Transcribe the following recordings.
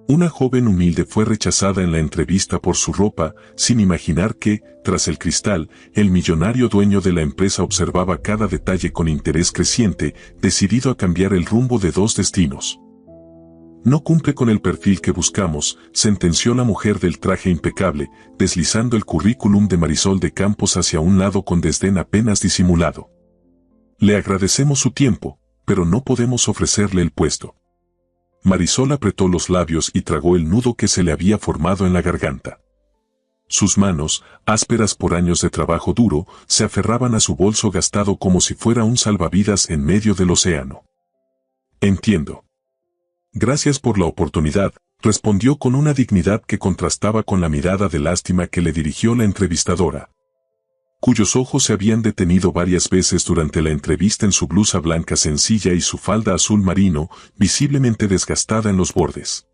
Una joven humilde fue rechazada en la entrevista por su ropa, sin imaginar que, tras el cristal, el millonario dueño de la empresa observaba cada detalle con interés creciente, decidido a cambiar el rumbo de dos destinos. No cumple con el perfil que buscamos, sentenció la mujer del traje impecable, deslizando el currículum de Marisol de Campos hacia un lado con desdén apenas disimulado. Le agradecemos su tiempo, pero no podemos ofrecerle el puesto. Marisol apretó los labios y tragó el nudo que se le había formado en la garganta. Sus manos, ásperas por años de trabajo duro, se aferraban a su bolso gastado como si fuera un salvavidas en medio del océano. Entiendo. Gracias por la oportunidad, respondió con una dignidad que contrastaba con la mirada de lástima que le dirigió la entrevistadora, cuyos ojos se habían detenido varias veces durante la entrevista en su blusa blanca sencilla y su falda azul marino, visiblemente desgastada en los bordes.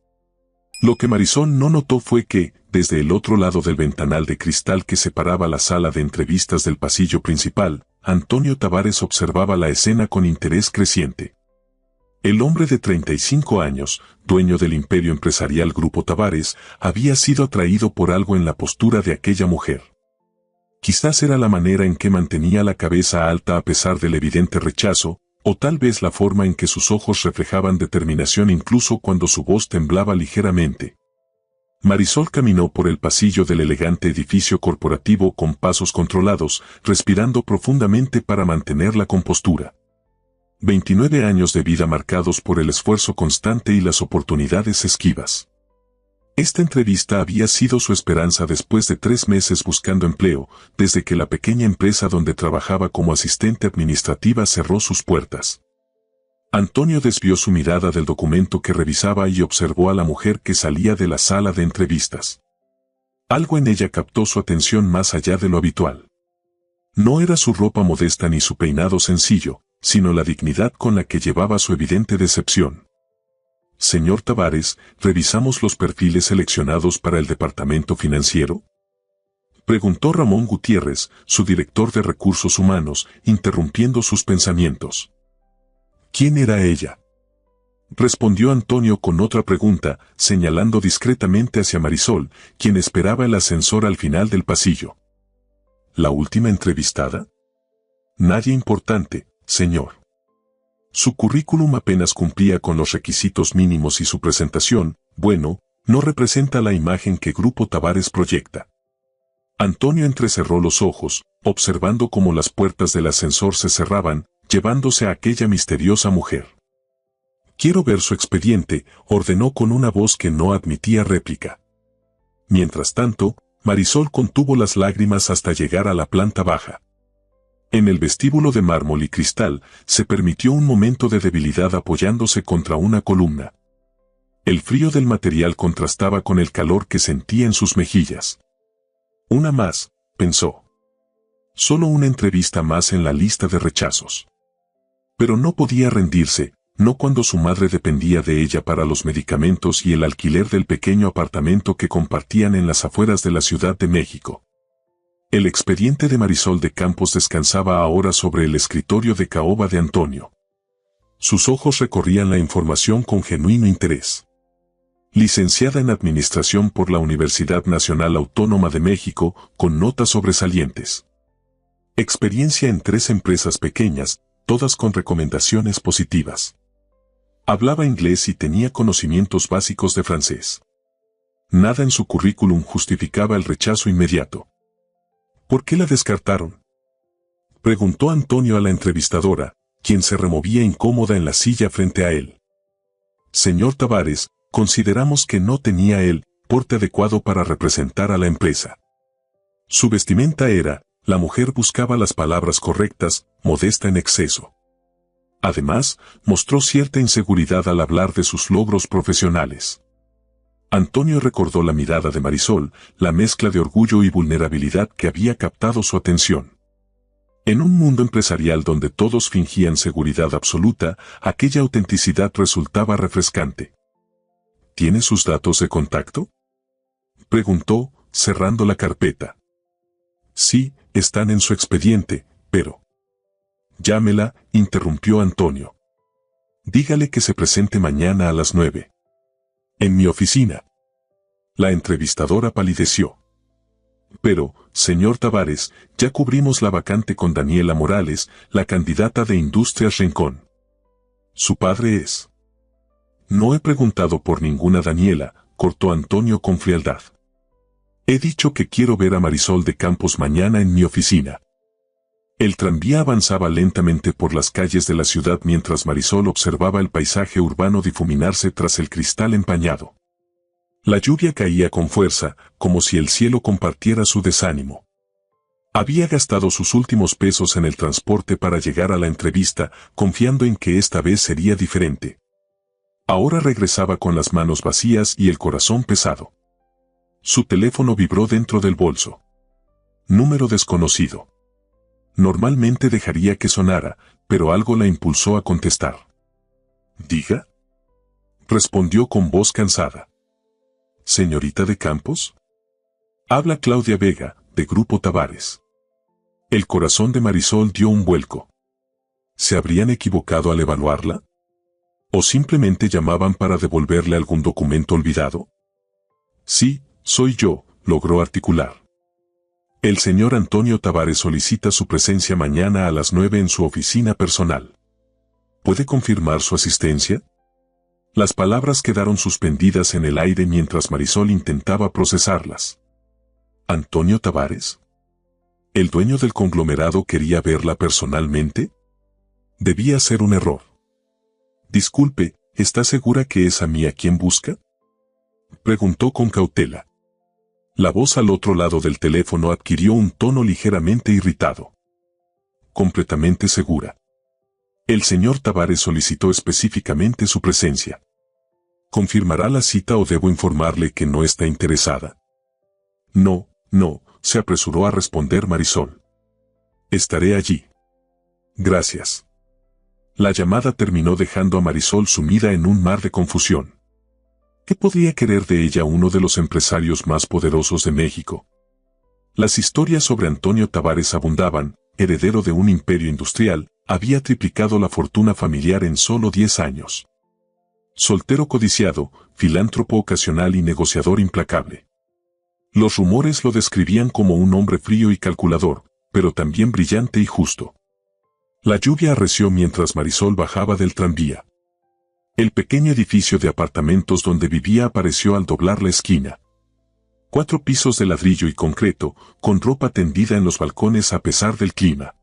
Lo que Marisol no notó fue que, desde el otro lado del ventanal de cristal que separaba la sala de entrevistas del pasillo principal, Antonio Tavares observaba la escena con interés creciente. El hombre de 35 años, dueño del imperio empresarial Grupo Tavares, había sido atraído por algo en la postura de aquella mujer. Quizás era la manera en que mantenía la cabeza alta a pesar del evidente rechazo, o tal vez la forma en que sus ojos reflejaban determinación incluso cuando su voz temblaba ligeramente. Marisol caminó por el pasillo del elegante edificio corporativo con pasos controlados, respirando profundamente para mantener la compostura. 29 años de vida marcados por el esfuerzo constante y las oportunidades esquivas. Esta entrevista había sido su esperanza después de 3 meses buscando empleo, desde que la pequeña empresa donde trabajaba como asistente administrativa cerró sus puertas. Antonio desvió su mirada del documento que revisaba y observó a la mujer que salía de la sala de entrevistas. Algo en ella captó su atención más allá de lo habitual. No era su ropa modesta ni su peinado sencillo, sino la dignidad con la que llevaba su evidente decepción. Señor Tavares, ¿revisamos los perfiles seleccionados para el departamento financiero? Preguntó Ramón Gutiérrez, su director de recursos humanos, interrumpiendo sus pensamientos. ¿Quién era ella? Respondió Antonio con otra pregunta, señalando discretamente hacia Marisol, quien esperaba el ascensor al final del pasillo. ¿La última entrevistada? Nadie importante, señor. Su currículum apenas cumplía con los requisitos mínimos y su presentación, bueno, no representa la imagen que Grupo Tavares proyecta. Antonio entrecerró los ojos, observando cómo las puertas del ascensor se cerraban, llevándose a aquella misteriosa mujer. Quiero ver su expediente, ordenó con una voz que no admitía réplica. Mientras tanto, Marisol contuvo las lágrimas hasta llegar a la planta baja. En el vestíbulo de mármol y cristal, se permitió un momento de debilidad apoyándose contra una columna. El frío del material contrastaba con el calor que sentía en sus mejillas. Una más, pensó. Solo una entrevista más en la lista de rechazos. Pero no podía rendirse, no cuando su madre dependía de ella para los medicamentos y el alquiler del pequeño apartamento que compartían en las afueras de la Ciudad de México. El expediente de Marisol de Campos descansaba ahora sobre el escritorio de caoba de Antonio. Sus ojos recorrían la información con genuino interés. Licenciada en Administración por la Universidad Nacional Autónoma de México, con notas sobresalientes. Experiencia en 3 empresas pequeñas, todas con recomendaciones positivas. Hablaba inglés y tenía conocimientos básicos de francés. Nada en su currículum justificaba el rechazo inmediato. ¿Por qué la descartaron? Preguntó Antonio a la entrevistadora, quien se removía incómoda en la silla frente a él. Señor Tavares, consideramos que no tenía el porte adecuado para representar a la empresa. Su vestimenta era, la mujer buscaba las palabras correctas, modesta en exceso. Además, mostró cierta inseguridad al hablar de sus logros profesionales. Antonio recordó la mirada de Marisol, la mezcla de orgullo y vulnerabilidad que había captado su atención. En un mundo empresarial donde todos fingían seguridad absoluta, aquella autenticidad resultaba refrescante. ¿Tiene sus datos de contacto? Preguntó, cerrando la carpeta. Sí, están en su expediente, pero... Llámela, interrumpió Antonio. Dígale que se presente mañana a las 9. En mi oficina. La entrevistadora palideció. Pero, señor Tavares, ya cubrimos la vacante con Daniela Morales, la candidata de Industrias Rincón. Su padre es. No he preguntado por ninguna Daniela, cortó Antonio con frialdad. He dicho que quiero ver a Marisol de Campos mañana en mi oficina. El tranvía avanzaba lentamente por las calles de la ciudad mientras Marisol observaba el paisaje urbano difuminarse tras el cristal empañado. La lluvia caía con fuerza, como si el cielo compartiera su desánimo. Había gastado sus últimos pesos en el transporte para llegar a la entrevista, confiando en que esta vez sería diferente. Ahora regresaba con las manos vacías y el corazón pesado. Su teléfono vibró dentro del bolso. Número desconocido. Normalmente dejaría que sonara, pero algo la impulsó a contestar. ¿Diga? Respondió con voz cansada. ¿Señorita de Campos? Habla Claudia Vega, de Grupo Tavares. El corazón de Marisol dio un vuelco. ¿Se habrían equivocado al evaluarla? ¿O simplemente llamaban para devolverle algún documento olvidado? Sí, soy yo, logró articular. El señor Antonio Tavares solicita su presencia mañana a las 9 en su oficina personal. ¿Puede confirmar su asistencia? Las palabras quedaron suspendidas en el aire mientras Marisol intentaba procesarlas. ¿Antonio Tavares? ¿El dueño del conglomerado quería verla personalmente? Debía ser un error. Disculpe, ¿está segura que es a mí a quien busca? Preguntó con cautela. La voz al otro lado del teléfono adquirió un tono ligeramente irritado. Completamente segura. El señor Tavares solicitó específicamente su presencia. ¿Confirmará la cita o debo informarle que no está interesada? No, se apresuró a responder Marisol. Estaré allí. Gracias. La llamada terminó dejando a Marisol sumida en un mar de confusión. ¿Qué podría querer de ella uno de los empresarios más poderosos de México? Las historias sobre Antonio Tavares abundaban, heredero de un imperio industrial, había triplicado la fortuna familiar en solo 10 años. Soltero codiciado, filántropo ocasional y negociador implacable. Los rumores lo describían como un hombre frío y calculador, pero también brillante y justo. La lluvia arreció mientras Marisol bajaba del tranvía. El pequeño edificio de apartamentos donde vivía apareció al doblar la esquina. 4 pisos de ladrillo y concreto, con ropa tendida en los balcones a pesar del clima.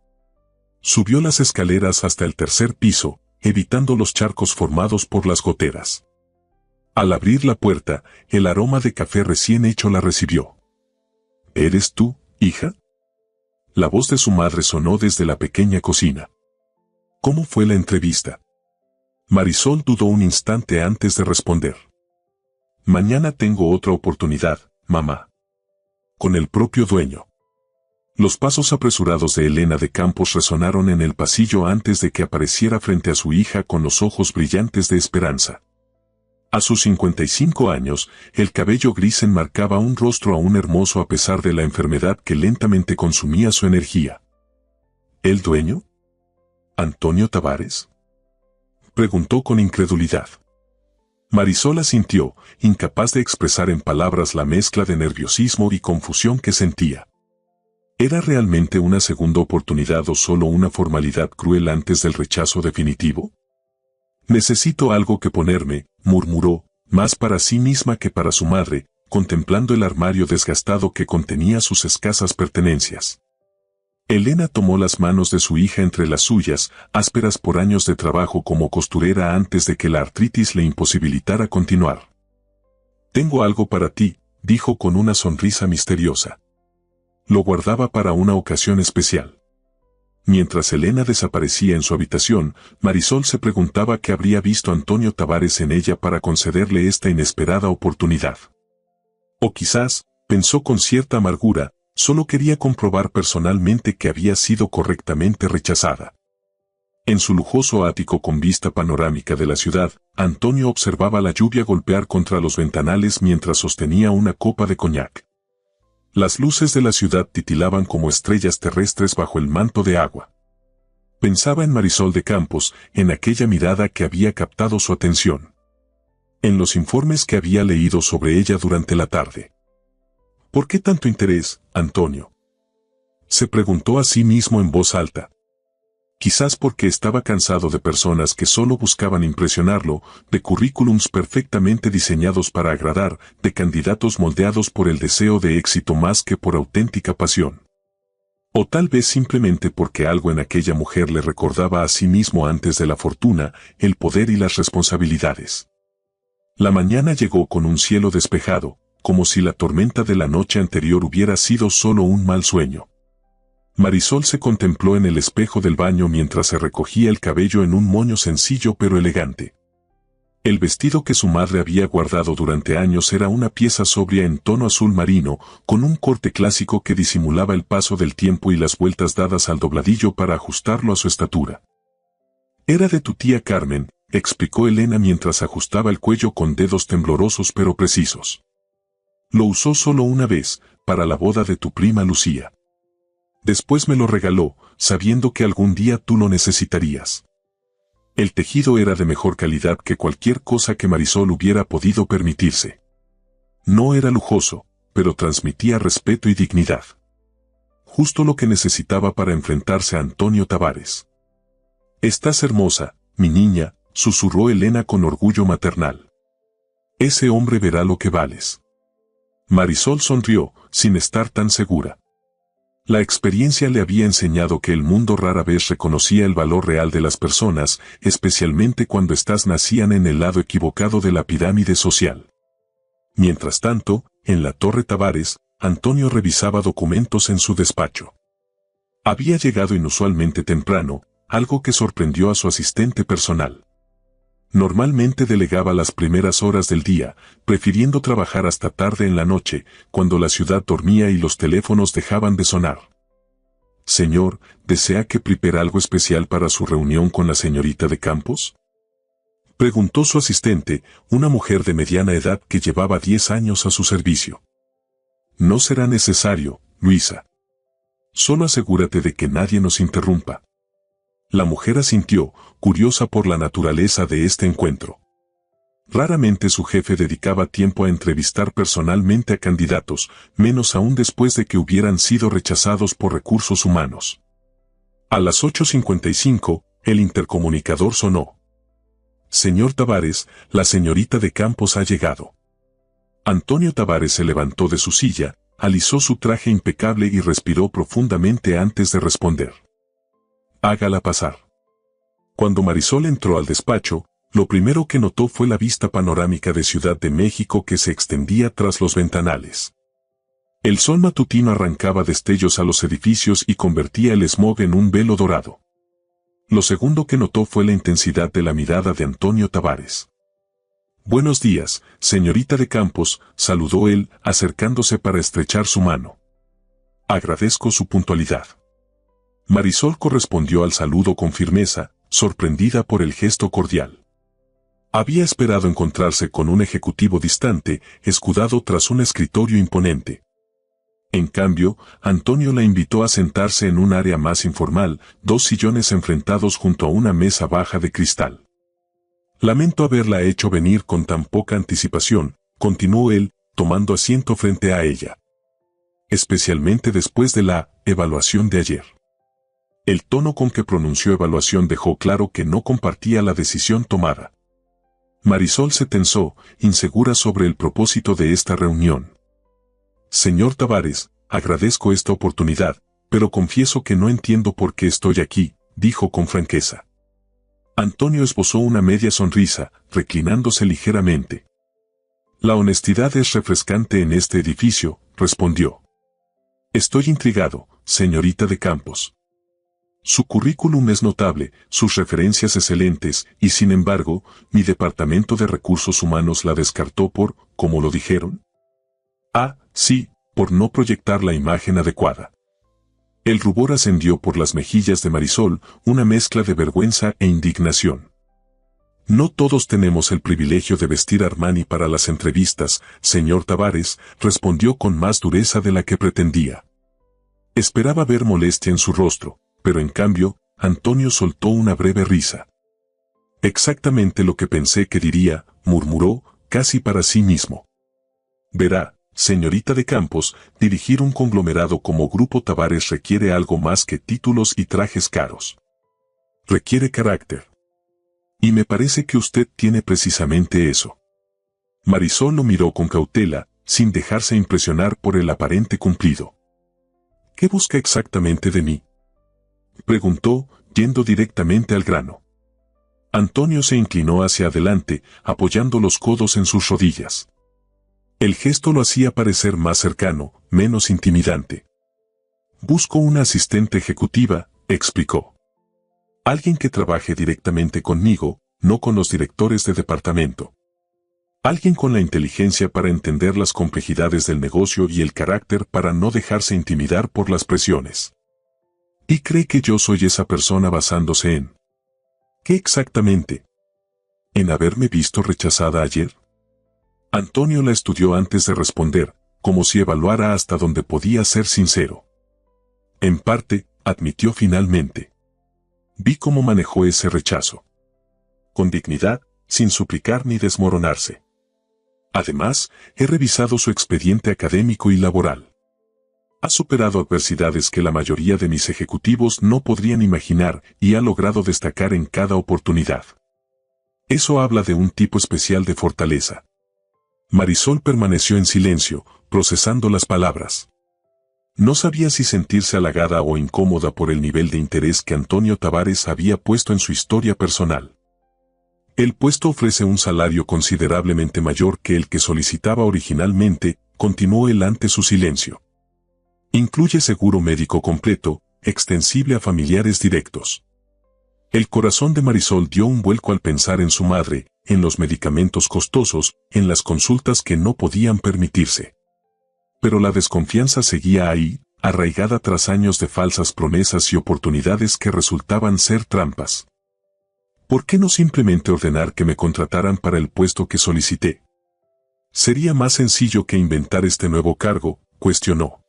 Subió las escaleras hasta el 3er piso, evitando los charcos formados por las goteras. Al abrir la puerta, el aroma de café recién hecho la recibió. ¿Eres tú, hija? La voz de su madre sonó desde la pequeña cocina. ¿Cómo fue la entrevista? Marisol dudó un instante antes de responder. Mañana tengo otra oportunidad, mamá. Con el propio dueño. Los pasos apresurados de Elena de Campos resonaron en el pasillo antes de que apareciera frente a su hija con los ojos brillantes de esperanza. A sus 55 años, el cabello gris enmarcaba un rostro aún hermoso a pesar de la enfermedad que lentamente consumía su energía. ¿El dueño? ¿Antonio Tavares? Preguntó con incredulidad. Marisol asintió, incapaz de expresar en palabras la mezcla de nerviosismo y confusión que sentía. ¿Era realmente una segunda oportunidad o solo una formalidad cruel antes del rechazo definitivo? Necesito algo que ponerme, murmuró, más para sí misma que para su madre, contemplando el armario desgastado que contenía sus escasas pertenencias. Elena tomó las manos de su hija entre las suyas, ásperas por años de trabajo como costurera antes de que la artritis le imposibilitara continuar. Tengo algo para ti, dijo con una sonrisa misteriosa. Lo guardaba para una ocasión especial. Mientras Elena desaparecía en su habitación, Marisol se preguntaba qué habría visto Antonio Tavares en ella para concederle esta inesperada oportunidad. O quizás, pensó con cierta amargura, solo quería comprobar personalmente que había sido correctamente rechazada. En su lujoso ático con vista panorámica de la ciudad, Antonio observaba la lluvia golpear contra los ventanales mientras sostenía una copa de coñac. Las luces de la ciudad titilaban como estrellas terrestres bajo el manto de agua. Pensaba en Marisol de Campos, en aquella mirada que había captado su atención. en los informes que había leído sobre ella durante la tarde. ¿Por qué tanto interés, Antonio?, se preguntó a sí mismo en voz alta. Quizás porque estaba cansado de personas que solo buscaban impresionarlo, de currículums perfectamente diseñados para agradar, de candidatos moldeados por el deseo de éxito más que por auténtica pasión. O tal vez simplemente porque algo en aquella mujer le recordaba a sí mismo antes de la fortuna, el poder y las responsabilidades. La mañana llegó con un cielo despejado, como si la tormenta de la noche anterior hubiera sido solo un mal sueño. Marisol se contempló en el espejo del baño mientras se recogía el cabello en un moño sencillo pero elegante. El vestido que su madre había guardado durante años era una pieza sobria en tono azul marino, con un corte clásico que disimulaba el paso del tiempo y las vueltas dadas al dobladillo para ajustarlo a su estatura. «Era de tu tía Carmen», explicó Elena mientras ajustaba el cuello con dedos temblorosos pero precisos. «Lo usó solo una vez, para la boda de tu prima Lucía. Después me lo regaló, sabiendo que algún día tú lo necesitarías». El tejido era de mejor calidad que cualquier cosa que Marisol hubiera podido permitirse. No era lujoso, pero transmitía respeto y dignidad. Justo lo que necesitaba para enfrentarse a Antonio Tavares. «Estás hermosa, mi niña», susurró Elena con orgullo maternal. «Ese hombre verá lo que vales». Marisol sonrió, sin estar tan segura. La experiencia le había enseñado que el mundo rara vez reconocía el valor real de las personas, especialmente cuando éstas nacían en el lado equivocado de la pirámide social. Mientras tanto, en la Torre Tavares, Antonio revisaba documentos en su despacho. Había llegado inusualmente temprano, algo que sorprendió a su asistente personal. Normalmente delegaba las primeras horas del día, prefiriendo trabajar hasta tarde en la noche, cuando la ciudad dormía y los teléfonos dejaban de sonar. «Señor, ¿desea que prepare algo especial para su reunión con la señorita de Campos?», preguntó su asistente, una mujer de mediana edad que llevaba 10 años a su servicio. «No será necesario, Luisa. Solo asegúrate de que nadie nos interrumpa». La mujer asintió, curiosa por la naturaleza de este encuentro. Raramente su jefe dedicaba tiempo a entrevistar personalmente a candidatos, menos aún después de que hubieran sido rechazados por recursos humanos. A las 8:55, el intercomunicador sonó. «Señor Tavares, la señorita de Campos ha llegado». Antonio Tavares se levantó de su silla, alisó su traje impecable y respiró profundamente antes de responder. «Hágala pasar». Cuando Marisol entró al despacho, lo primero que notó fue la vista panorámica de Ciudad de México que se extendía tras los ventanales. El sol matutino arrancaba destellos a los edificios y convertía el smog en un velo dorado. Lo segundo que notó fue la intensidad de la mirada de Antonio Tavares. «Buenos días, señorita de Campos», saludó él, acercándose para estrechar su mano. «Agradezco su puntualidad». Marisol correspondió al saludo con firmeza, sorprendida por el gesto cordial. Había esperado encontrarse con un ejecutivo distante, escudado tras un escritorio imponente. En cambio, Antonio la invitó a sentarse en un área más informal, 2 sillones enfrentados junto a una mesa baja de cristal. «Lamento haberla hecho venir con tan poca anticipación», continuó él, tomando asiento frente a ella. «Especialmente después de la evaluación de ayer». El tono con que pronunció evaluación dejó claro que no compartía la decisión tomada. Marisol se tensó, insegura sobre el propósito de esta reunión. «Señor Tavares, agradezco esta oportunidad, pero confieso que no entiendo por qué estoy aquí», dijo con franqueza. Antonio esbozó una media sonrisa, reclinándose ligeramente. «La honestidad es refrescante en este edificio», respondió. «Estoy intrigado, señorita de Campos. Su currículum es notable, sus referencias excelentes, y sin embargo, mi departamento de recursos humanos la descartó por, ¿cómo lo dijeron? Ah, sí, por no proyectar la imagen adecuada». El rubor ascendió por las mejillas de Marisol, una mezcla de vergüenza e indignación. «No todos tenemos el privilegio de vestir Armani para las entrevistas, señor Tavares», respondió con más dureza de la que pretendía. Esperaba ver molestia en su rostro, pero en cambio, Antonio soltó una breve risa. «Exactamente lo que pensé que diría», murmuró, casi para sí mismo. Verá, señorita de Campos, dirigir un conglomerado como Grupo Tavares requiere algo más que títulos y trajes caros. Requiere carácter. Y me parece que usted tiene precisamente eso. Marisol lo miró con cautela, sin dejarse impresionar por el aparente cumplido. ¿Qué busca exactamente de mí?, preguntó, yendo directamente al grano. Antonio se inclinó hacia adelante, apoyando los codos en sus rodillas. El gesto lo hacía parecer más cercano, menos intimidante. Busco una asistente ejecutiva, explicó. Alguien que trabaje directamente conmigo, no con los directores de departamento. Alguien con la inteligencia para entender las complejidades del negocio y el carácter para no dejarse intimidar por las presiones. ¿Y cree que yo soy esa persona basándose en? ¿Qué exactamente? ¿En haberme visto rechazada ayer? Antonio la estudió antes de responder, como si evaluara hasta dónde podía ser sincero. En parte, admitió finalmente. Vi cómo manejó ese rechazo. Con dignidad, sin suplicar ni desmoronarse. Además, he revisado su expediente académico y laboral. Ha superado adversidades que la mayoría de mis ejecutivos no podrían imaginar y ha logrado destacar en cada oportunidad. Eso habla de un tipo especial de fortaleza. Marisol permaneció en silencio, procesando las palabras. No sabía si sentirse halagada o incómoda por el nivel de interés que Antonio Tavares había puesto en su historia personal. El puesto ofrece un salario considerablemente mayor que el que solicitaba originalmente, continuó él ante su silencio. Incluye seguro médico completo, extensible a familiares directos. El corazón de Marisol dio un vuelco al pensar en su madre, en los medicamentos costosos, en las consultas que no podían permitirse. Pero la desconfianza seguía ahí, arraigada tras años de falsas promesas y oportunidades que resultaban ser trampas. ¿Por qué no simplemente ordenar que me contrataran para el puesto que solicité? Sería más sencillo que inventar este nuevo cargo, cuestionó.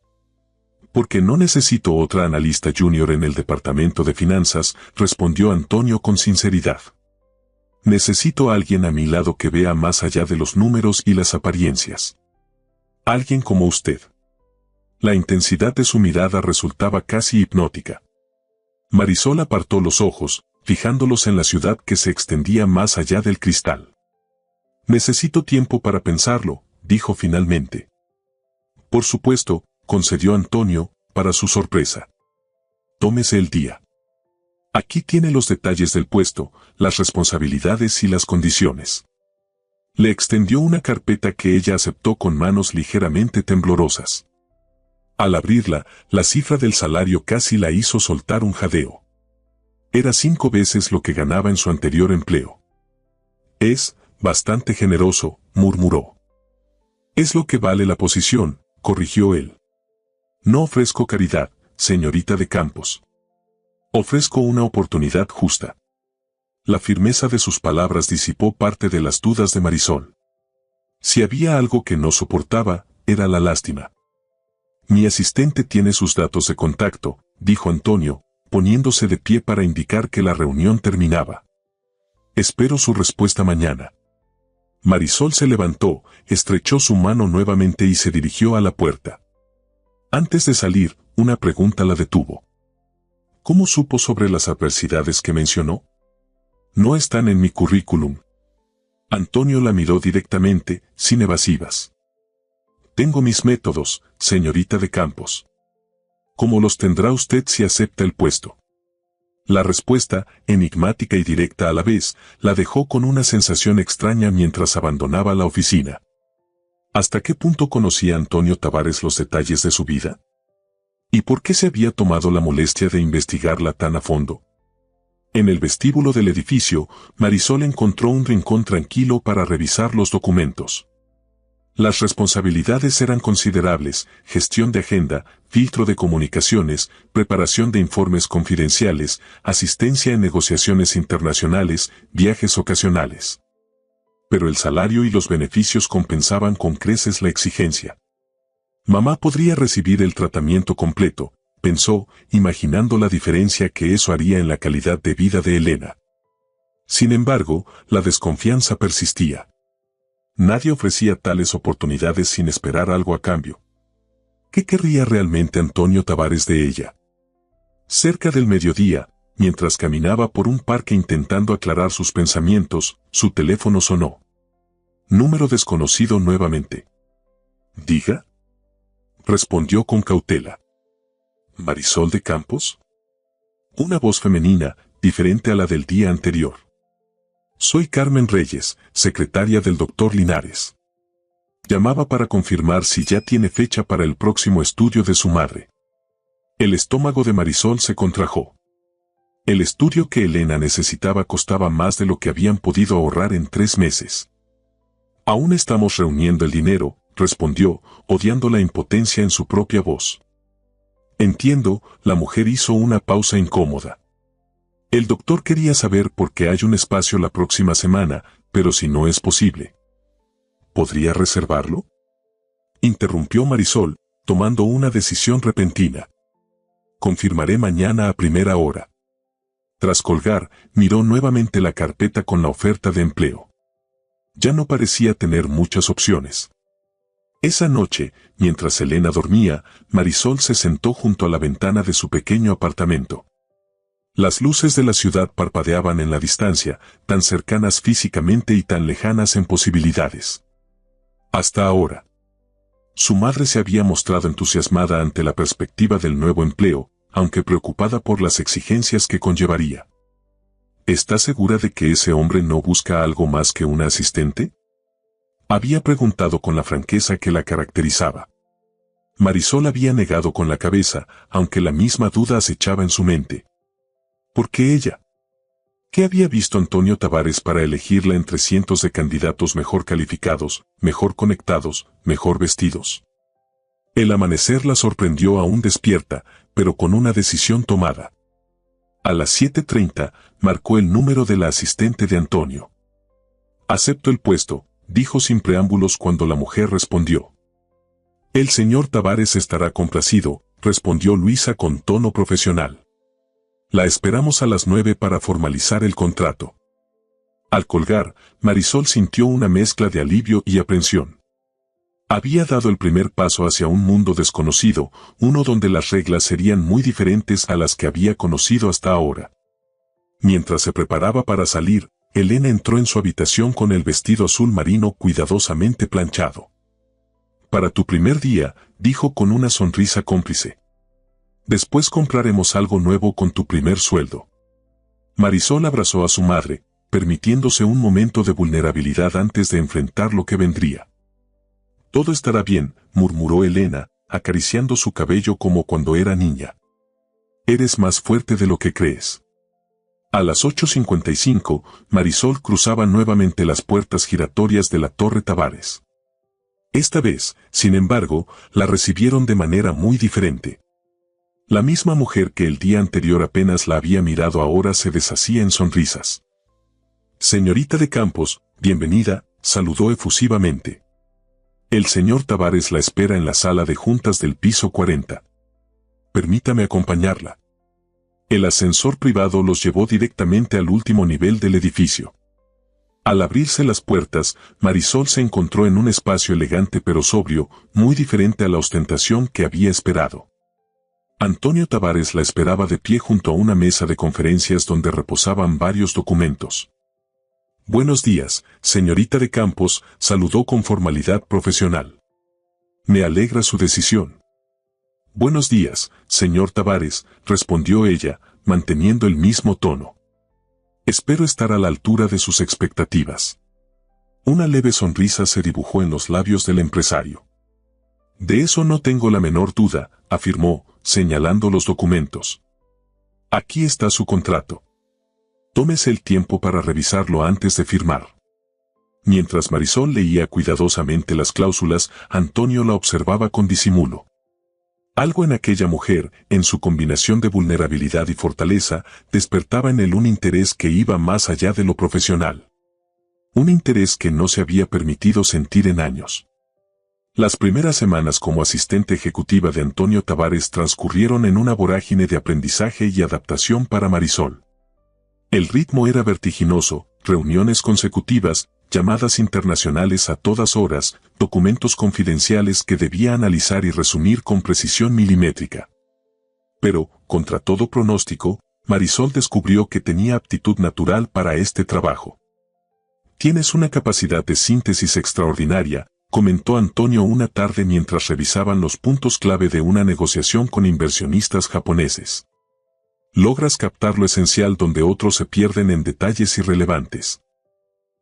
Porque no necesito otra analista junior en el departamento de finanzas, respondió Antonio con sinceridad. Necesito a alguien a mi lado que vea más allá de los números y las apariencias. Alguien como usted. La intensidad de su mirada resultaba casi hipnótica. Marisol apartó los ojos, fijándolos en la ciudad que se extendía más allá del cristal. Necesito tiempo para pensarlo, dijo finalmente. Por supuesto, concedió Antonio, para su sorpresa. Tómese el día. Aquí tiene los detalles del puesto, las responsabilidades y las condiciones. Le extendió una carpeta que ella aceptó con manos ligeramente temblorosas. Al abrirla, la cifra del salario casi la hizo soltar un jadeo. Era 5 veces lo que ganaba en su anterior empleo. Es bastante generoso, murmuró. Es lo que vale la posición, corrigió él. No ofrezco caridad, señorita de Campos. Ofrezco una oportunidad justa. La firmeza de sus palabras disipó parte de las dudas de Marisol. Si había algo que no soportaba, era la lástima. Mi asistente tiene sus datos de contacto, dijo Antonio, poniéndose de pie para indicar que la reunión terminaba. Espero su respuesta mañana. Marisol se levantó, estrechó su mano nuevamente y se dirigió a la puerta. Antes de salir, una pregunta la detuvo. ¿Cómo supo sobre las adversidades que mencionó? No están en mi currículum. Antonio la miró directamente, sin evasivas. Tengo mis métodos, señorita de Campos. ¿Cómo los tendrá usted si acepta el puesto? La respuesta, enigmática y directa a la vez, la dejó con una sensación extraña mientras abandonaba la oficina. ¿Hasta qué punto conocía Antonio Tavares los detalles de su vida? ¿Y por qué se había tomado la molestia de investigarla tan a fondo? En el vestíbulo del edificio, Marisol encontró un rincón tranquilo para revisar los documentos. Las responsabilidades eran considerables: gestión de agenda, filtro de comunicaciones, preparación de informes confidenciales, asistencia en negociaciones internacionales, viajes ocasionales. Pero el salario y los beneficios compensaban con creces la exigencia. Mamá podría recibir el tratamiento completo, pensó, imaginando la diferencia que eso haría en la calidad de vida de Elena. Sin embargo, la desconfianza persistía. Nadie ofrecía tales oportunidades sin esperar algo a cambio. ¿Qué querría realmente Antonio Tavares de ella? Cerca del mediodía, mientras caminaba por un parque intentando aclarar sus pensamientos, su teléfono sonó. Número desconocido nuevamente. ¿Diga? Respondió con cautela. ¿Marisol de Campos? Una voz femenina, diferente a la del día anterior. Soy Carmen Reyes, secretaria del doctor Linares. Llamaba para confirmar si ya tiene fecha para el próximo estudio de su madre. El estómago de Marisol se contrajo. El estudio que Elena necesitaba costaba más de lo que habían podido ahorrar en 3 meses. Aún estamos reuniendo el dinero, respondió, odiando la impotencia en su propia voz. Entiendo, la mujer hizo una pausa incómoda. El doctor quería saber por qué hay un espacio la próxima semana, pero si no es posible. ¿Podría reservarlo? Interrumpió Marisol, tomando una decisión repentina. Confirmaré mañana a primera hora. Tras colgar, miró nuevamente la carpeta con la oferta de empleo. Ya no parecía tener muchas opciones. Esa noche, mientras Elena dormía, Marisol se sentó junto a la ventana de su pequeño apartamento. Las luces de la ciudad parpadeaban en la distancia, tan cercanas físicamente y tan lejanas en posibilidades. Hasta ahora. Su madre se había mostrado entusiasmada ante la perspectiva del nuevo empleo, aunque preocupada por las exigencias que conllevaría. ¿Está segura de que ese hombre no busca algo más que una asistente? Había preguntado con la franqueza que la caracterizaba. Marisol había negado con la cabeza, aunque la misma duda acechaba en su mente. ¿Por qué ella? ¿Qué había visto Antonio Tavares para elegirla entre cientos de candidatos mejor calificados, mejor conectados, mejor vestidos? El amanecer la sorprendió aún despierta, pero con una decisión tomada. A las 7:30, marcó el número de la asistente de Antonio. Acepto el puesto, dijo sin preámbulos cuando la mujer respondió. El señor Tavares estará complacido, respondió Luisa con tono profesional. La esperamos a las 9 para formalizar el contrato. Al colgar, Marisol sintió una mezcla de alivio y aprensión. Había dado el primer paso hacia un mundo desconocido, uno donde las reglas serían muy diferentes a las que había conocido hasta ahora. Mientras se preparaba para salir, Elena entró en su habitación con el vestido azul marino cuidadosamente planchado. Para tu primer día, dijo con una sonrisa cómplice. Después compraremos algo nuevo con tu primer sueldo. Marisol abrazó a su madre, permitiéndose un momento de vulnerabilidad antes de enfrentar lo que vendría. Todo estará bien, murmuró Elena, acariciando su cabello como cuando era niña. Eres más fuerte de lo que crees. A las 8:55, Marisol cruzaba nuevamente las puertas giratorias de la Torre Tavares. Esta vez, sin embargo, la recibieron de manera muy diferente. La misma mujer que el día anterior apenas la había mirado ahora se deshacía en sonrisas. Señorita de Campos, bienvenida, saludó efusivamente. El señor Tavares la espera en la sala de juntas del piso 40. Permítame acompañarla. El ascensor privado los llevó directamente al último nivel del edificio. Al abrirse las puertas, Marisol se encontró en un espacio elegante pero sobrio, muy diferente a la ostentación que había esperado. Antonio Tavares la esperaba de pie junto a una mesa de conferencias donde reposaban varios documentos. Buenos días, señorita de Campos, saludó con formalidad profesional. Me alegra su decisión. Buenos días, señor Tavares, respondió ella, manteniendo el mismo tono. Espero estar a la altura de sus expectativas. Una leve sonrisa se dibujó en los labios del empresario. De eso no tengo la menor duda, afirmó, señalando los documentos. Aquí está su contrato. Tómese el tiempo para revisarlo antes de firmar. Mientras Marisol leía cuidadosamente las cláusulas, Antonio la observaba con disimulo. Algo en aquella mujer, en su combinación de vulnerabilidad y fortaleza, despertaba en él un interés que iba más allá de lo profesional. Un interés que no se había permitido sentir en años. Las primeras semanas como asistente ejecutiva de Antonio Tavares transcurrieron en una vorágine de aprendizaje y adaptación para Marisol. El ritmo era vertiginoso, reuniones consecutivas, llamadas internacionales a todas horas, documentos confidenciales que debía analizar y resumir con precisión milimétrica. Pero, contra todo pronóstico, Marisol descubrió que tenía aptitud natural para este trabajo. «Tienes una capacidad de síntesis extraordinaria», comentó Antonio una tarde mientras revisaban los puntos clave de una negociación con inversionistas japoneses. «Logras captar lo esencial donde otros se pierden en detalles irrelevantes».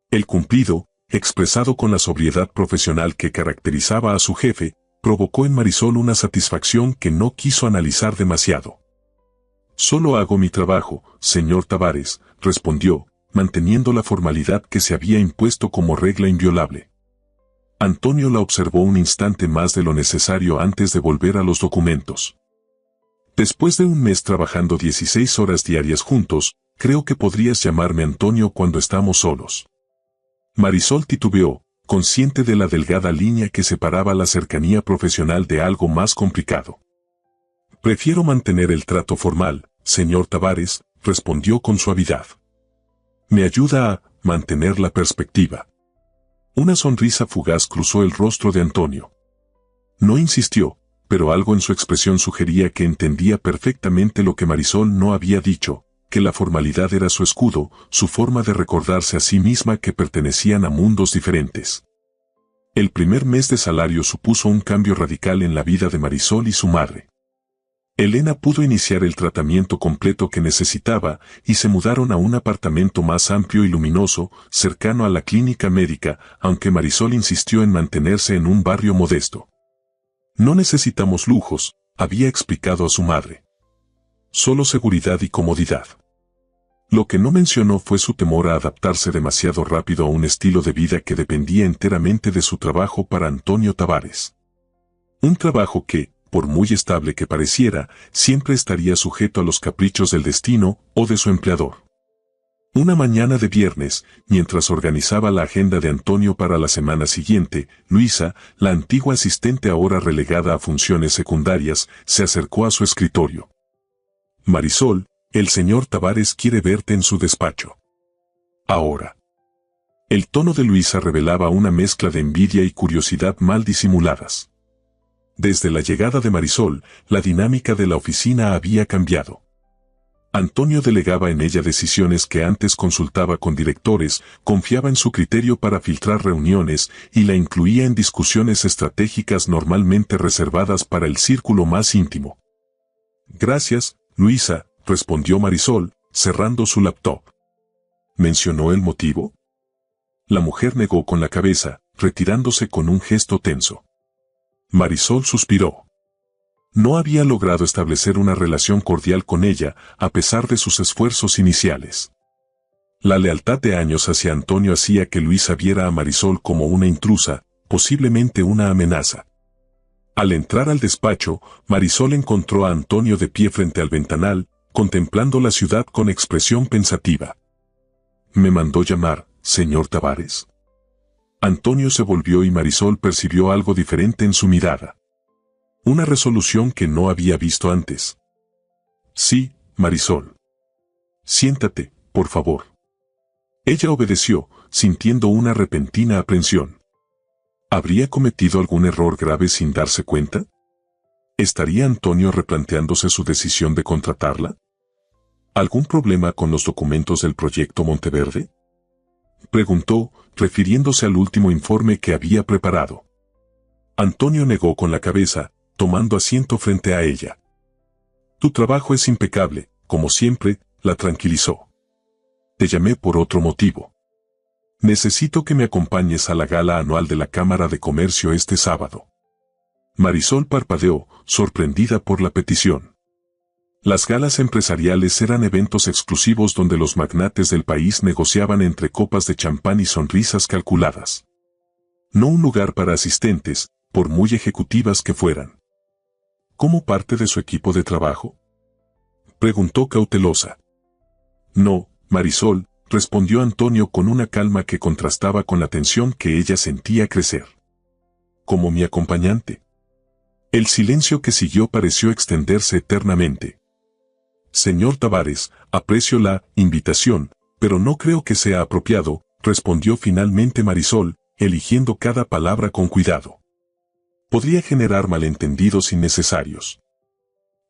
El cumplido, expresado con la sobriedad profesional que caracterizaba a su jefe, provocó en Marisol una satisfacción que no quiso analizar demasiado. «Solo hago mi trabajo, señor Tavares», respondió, manteniendo la formalidad que se había impuesto como regla inviolable. Antonio la observó un instante más de lo necesario antes de volver a los documentos. «Después de un mes trabajando 16 horas diarias juntos, creo que podrías llamarme Antonio cuando estamos solos». Marisol titubeó, consciente de la delgada línea que separaba la cercanía profesional de algo más complicado. «Prefiero mantener el trato formal, señor Tavares», respondió con suavidad. «Me ayuda a mantener la perspectiva». Una sonrisa fugaz cruzó el rostro de Antonio. No insistió, pero algo en su expresión sugería que entendía perfectamente lo que Marisol no había dicho, que la formalidad era su escudo, su forma de recordarse a sí misma que pertenecían a mundos diferentes. El primer mes de salario supuso un cambio radical en la vida de Marisol y su madre. Elena pudo iniciar el tratamiento completo que necesitaba y se mudaron a un apartamento más amplio y luminoso, cercano a la clínica médica, aunque Marisol insistió en mantenerse en un barrio modesto. «No necesitamos lujos», había explicado a su madre. «Solo seguridad y comodidad». Lo que no mencionó fue su temor a adaptarse demasiado rápido a un estilo de vida que dependía enteramente de su trabajo para Antonio Tavares. Un trabajo que, por muy estable que pareciera, siempre estaría sujeto a los caprichos del destino o de su empleador. Una mañana de viernes, mientras organizaba la agenda de Antonio para la semana siguiente, Luisa, la antigua asistente ahora relegada a funciones secundarias, se acercó a su escritorio. «Marisol, el señor Tavares quiere verte en su despacho. Ahora». El tono de Luisa revelaba una mezcla de envidia y curiosidad mal disimuladas. Desde la llegada de Marisol, la dinámica de la oficina había cambiado. Antonio delegaba en ella decisiones que antes consultaba con directores, confiaba en su criterio para filtrar reuniones y la incluía en discusiones estratégicas normalmente reservadas para el círculo más íntimo. «Gracias, Luisa», respondió Marisol, cerrando su laptop. ¿Mencionó el motivo? La mujer negó con la cabeza, retirándose con un gesto tenso. Marisol suspiró. No había logrado establecer una relación cordial con ella, a pesar de sus esfuerzos iniciales. La lealtad de años hacia Antonio hacía que Luisa viera a Marisol como una intrusa, posiblemente una amenaza. Al entrar al despacho, Marisol encontró a Antonio de pie frente al ventanal, contemplando la ciudad con expresión pensativa. «¿Me mandó llamar, señor Tavares?» Antonio se volvió y Marisol percibió algo diferente en su mirada. Una resolución que no había visto antes. «Sí, Marisol. Siéntate, por favor». Ella obedeció, sintiendo una repentina aprensión. ¿Habría cometido algún error grave sin darse cuenta? ¿Estaría Antonio replanteándose su decisión de contratarla? ¿Algún problema con los documentos del proyecto Monteverde?, preguntó, refiriéndose al último informe que había preparado. Antonio negó con la cabeza, tomando asiento frente a ella. «Tu trabajo es impecable, como siempre», la tranquilizó. «Te llamé por otro motivo. Necesito que me acompañes a la gala anual de la Cámara de Comercio este sábado». Marisol parpadeó, sorprendida por la petición. Las galas empresariales eran eventos exclusivos donde los magnates del país negociaban entre copas de champán y sonrisas calculadas. No un lugar para asistentes, por muy ejecutivas que fueran. ¿Como parte de su equipo de trabajo?, preguntó cautelosa. «No, Marisol», respondió Antonio con una calma que contrastaba con la tensión que ella sentía crecer. «¿Como mi acompañante?». El silencio que siguió pareció extenderse eternamente. «Señor Tavares, aprecio la invitación, pero no creo que sea apropiado», respondió finalmente Marisol, eligiendo cada palabra con cuidado. Podría generar malentendidos innecesarios.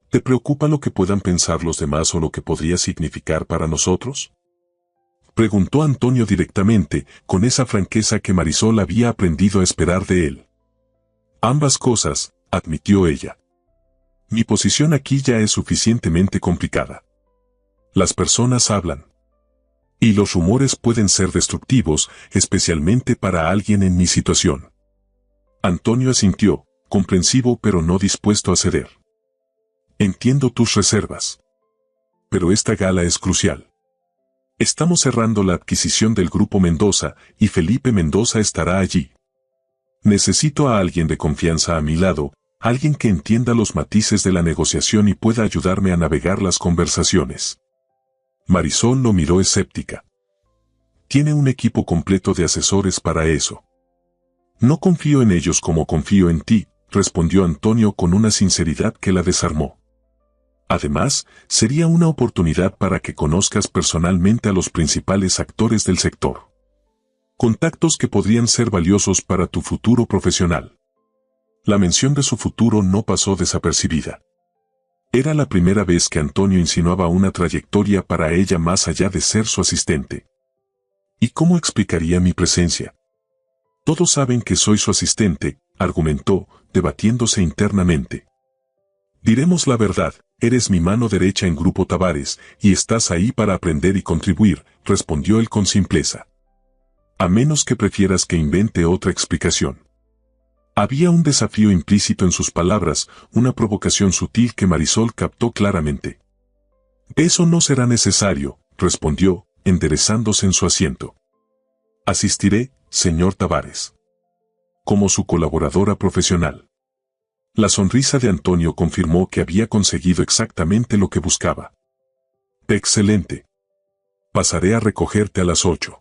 ¿Te preocupa lo que puedan pensar los demás o lo que podría significar para nosotros? Preguntó Antonio directamente, con esa franqueza que Marisol había aprendido a esperar de él. Ambas cosas, admitió ella. Mi posición aquí ya es suficientemente complicada. Las personas hablan. Y los rumores pueden ser destructivos, especialmente para alguien en mi situación. Antonio asintió, comprensivo pero no dispuesto a ceder. Entiendo tus reservas. Pero esta gala es crucial. Estamos cerrando la adquisición del Grupo Mendoza y Felipe Mendoza estará allí. Necesito a alguien de confianza a mi lado, alguien que entienda los matices de la negociación y pueda ayudarme a navegar las conversaciones. Marisol lo miró escéptica. Tiene un equipo completo de asesores para eso. No confío en ellos como confío en ti, respondió Antonio con una sinceridad que la desarmó. Además, sería una oportunidad para que conozcas personalmente a los principales actores del sector. Contactos que podrían ser valiosos para tu futuro profesional. La mención de su futuro no pasó desapercibida. Era la primera vez que Antonio insinuaba una trayectoria para ella más allá de ser su asistente. ¿Y cómo explicaría mi presencia? Todos saben que soy su asistente, argumentó, debatiéndose internamente. Diremos la verdad, eres mi mano derecha en Grupo Tavares, y estás ahí para aprender y contribuir, respondió él con simpleza. A menos que prefieras que invente otra explicación. Había un desafío implícito en sus palabras, una provocación sutil que Marisol captó claramente. Eso no será necesario, respondió, enderezándose en su asiento. Asistiré, señor Tavares. Como su colaboradora profesional. La sonrisa de Antonio confirmó que había conseguido exactamente lo que buscaba. Excelente. Pasaré a recogerte a las 8.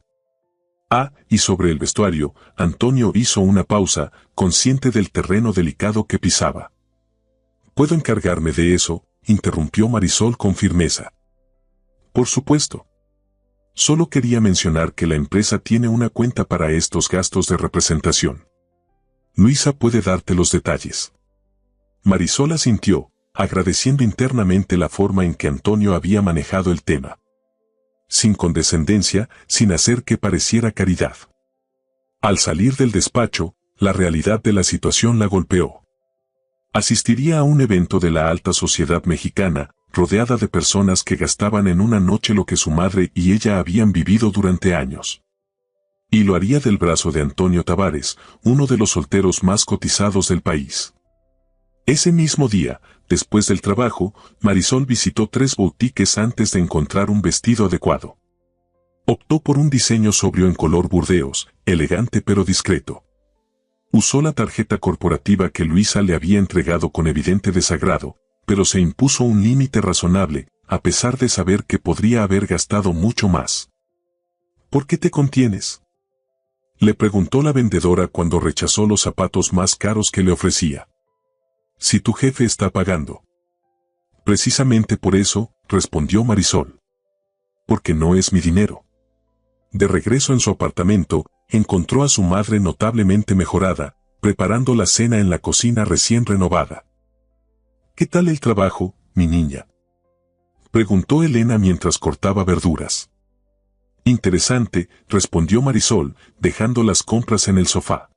Y sobre el vestuario, Antonio hizo una pausa, consciente del terreno delicado que pisaba. ¿Puedo encargarme de eso?, interrumpió Marisol con firmeza. Por supuesto. Solo quería mencionar que la empresa tiene una cuenta para estos gastos de representación. Luisa puede darte los detalles. Marisol asintió, agradeciendo internamente la forma en que Antonio había manejado el tema. Sin condescendencia, sin hacer que pareciera caridad. Al salir del despacho, la realidad de la situación la golpeó. Asistiría a un evento de la alta sociedad mexicana, rodeada de personas que gastaban en una noche lo que su madre y ella habían vivido durante años. Y lo haría del brazo de Antonio Tavares, uno de los solteros más cotizados del país. Ese mismo día, después del trabajo, Marisol visitó 3 boutiques antes de encontrar un vestido adecuado. Optó por un diseño sobrio en color burdeos, elegante pero discreto. Usó la tarjeta corporativa que Luisa le había entregado con evidente desagrado, pero se impuso un límite razonable, a pesar de saber que podría haber gastado mucho más. ¿Por qué te contienes?, le preguntó la vendedora cuando rechazó los zapatos más caros que le ofrecía. Si tu jefe está pagando. Precisamente por eso, respondió Marisol. Porque no es mi dinero. De regreso en su apartamento, encontró a su madre notablemente mejorada, preparando la cena en la cocina recién renovada. ¿Qué tal el trabajo, mi niña?, preguntó Elena mientras cortaba verduras. Interesante, respondió Marisol, dejando las compras en el sofá.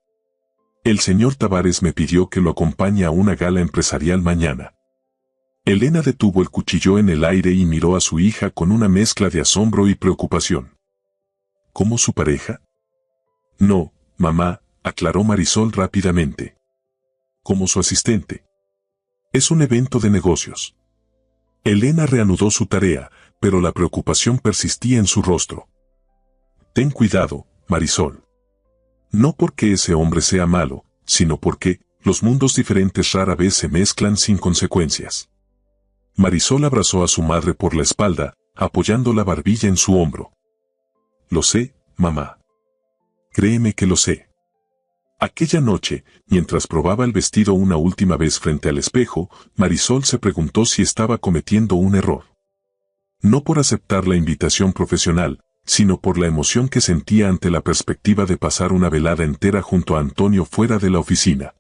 El señor Tavares me pidió que lo acompañe a una gala empresarial mañana. Elena detuvo el cuchillo en el aire y miró a su hija con una mezcla de asombro y preocupación. ¿Cómo su pareja? No, mamá, aclaró Marisol rápidamente. Como su asistente. Es un evento de negocios. Elena reanudó su tarea, pero la preocupación persistía en su rostro. Ten cuidado, Marisol. No porque ese hombre sea malo, sino porque los mundos diferentes rara vez se mezclan sin consecuencias. Marisol abrazó a su madre por la espalda, apoyando la barbilla en su hombro. Lo sé, mamá. Créeme que lo sé. Aquella noche, mientras probaba el vestido una última vez frente al espejo, Marisol se preguntó si estaba cometiendo un error. No por aceptar la invitación profesional, sino por la emoción que sentía ante la perspectiva de pasar una velada entera junto a Antonio fuera de la oficina.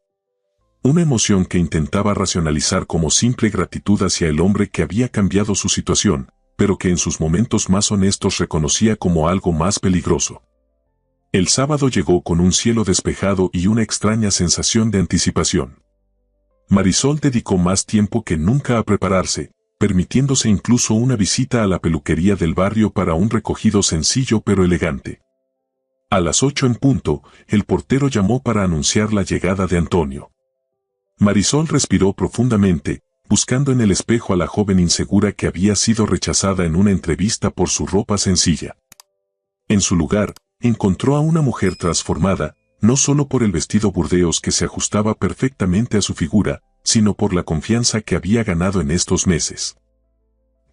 Una emoción que intentaba racionalizar como simple gratitud hacia el hombre que había cambiado su situación, pero que en sus momentos más honestos reconocía como algo más peligroso. El sábado llegó con un cielo despejado y una extraña sensación de anticipación. Marisol dedicó más tiempo que nunca a prepararse, permitiéndose incluso una visita a la peluquería del barrio para un recogido sencillo pero elegante. A las 8 en punto, el portero llamó para anunciar la llegada de Antonio. Marisol respiró profundamente, buscando en el espejo a la joven insegura que había sido rechazada en una entrevista por su ropa sencilla. En su lugar, encontró a una mujer transformada, no solo por el vestido burdeos que se ajustaba perfectamente a su figura, sino por la confianza que había ganado en estos meses.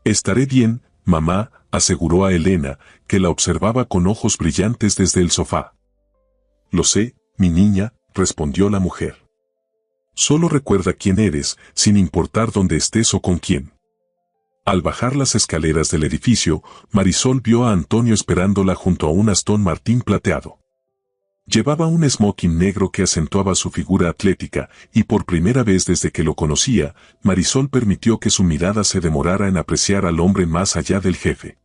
«Estaré bien, mamá», aseguró a Elena, que la observaba con ojos brillantes desde el sofá. «Lo sé, mi niña», respondió la mujer. «Solo recuerda quién eres, sin importar dónde estés o con quién». Al bajar las escaleras del edificio, Marisol vio a Antonio esperándola junto a un Aston Martin plateado. Llevaba un smoking negro que acentuaba su figura atlética, y por primera vez desde que lo conocía, Marisol permitió que su mirada se demorara en apreciar al hombre más allá del jefe.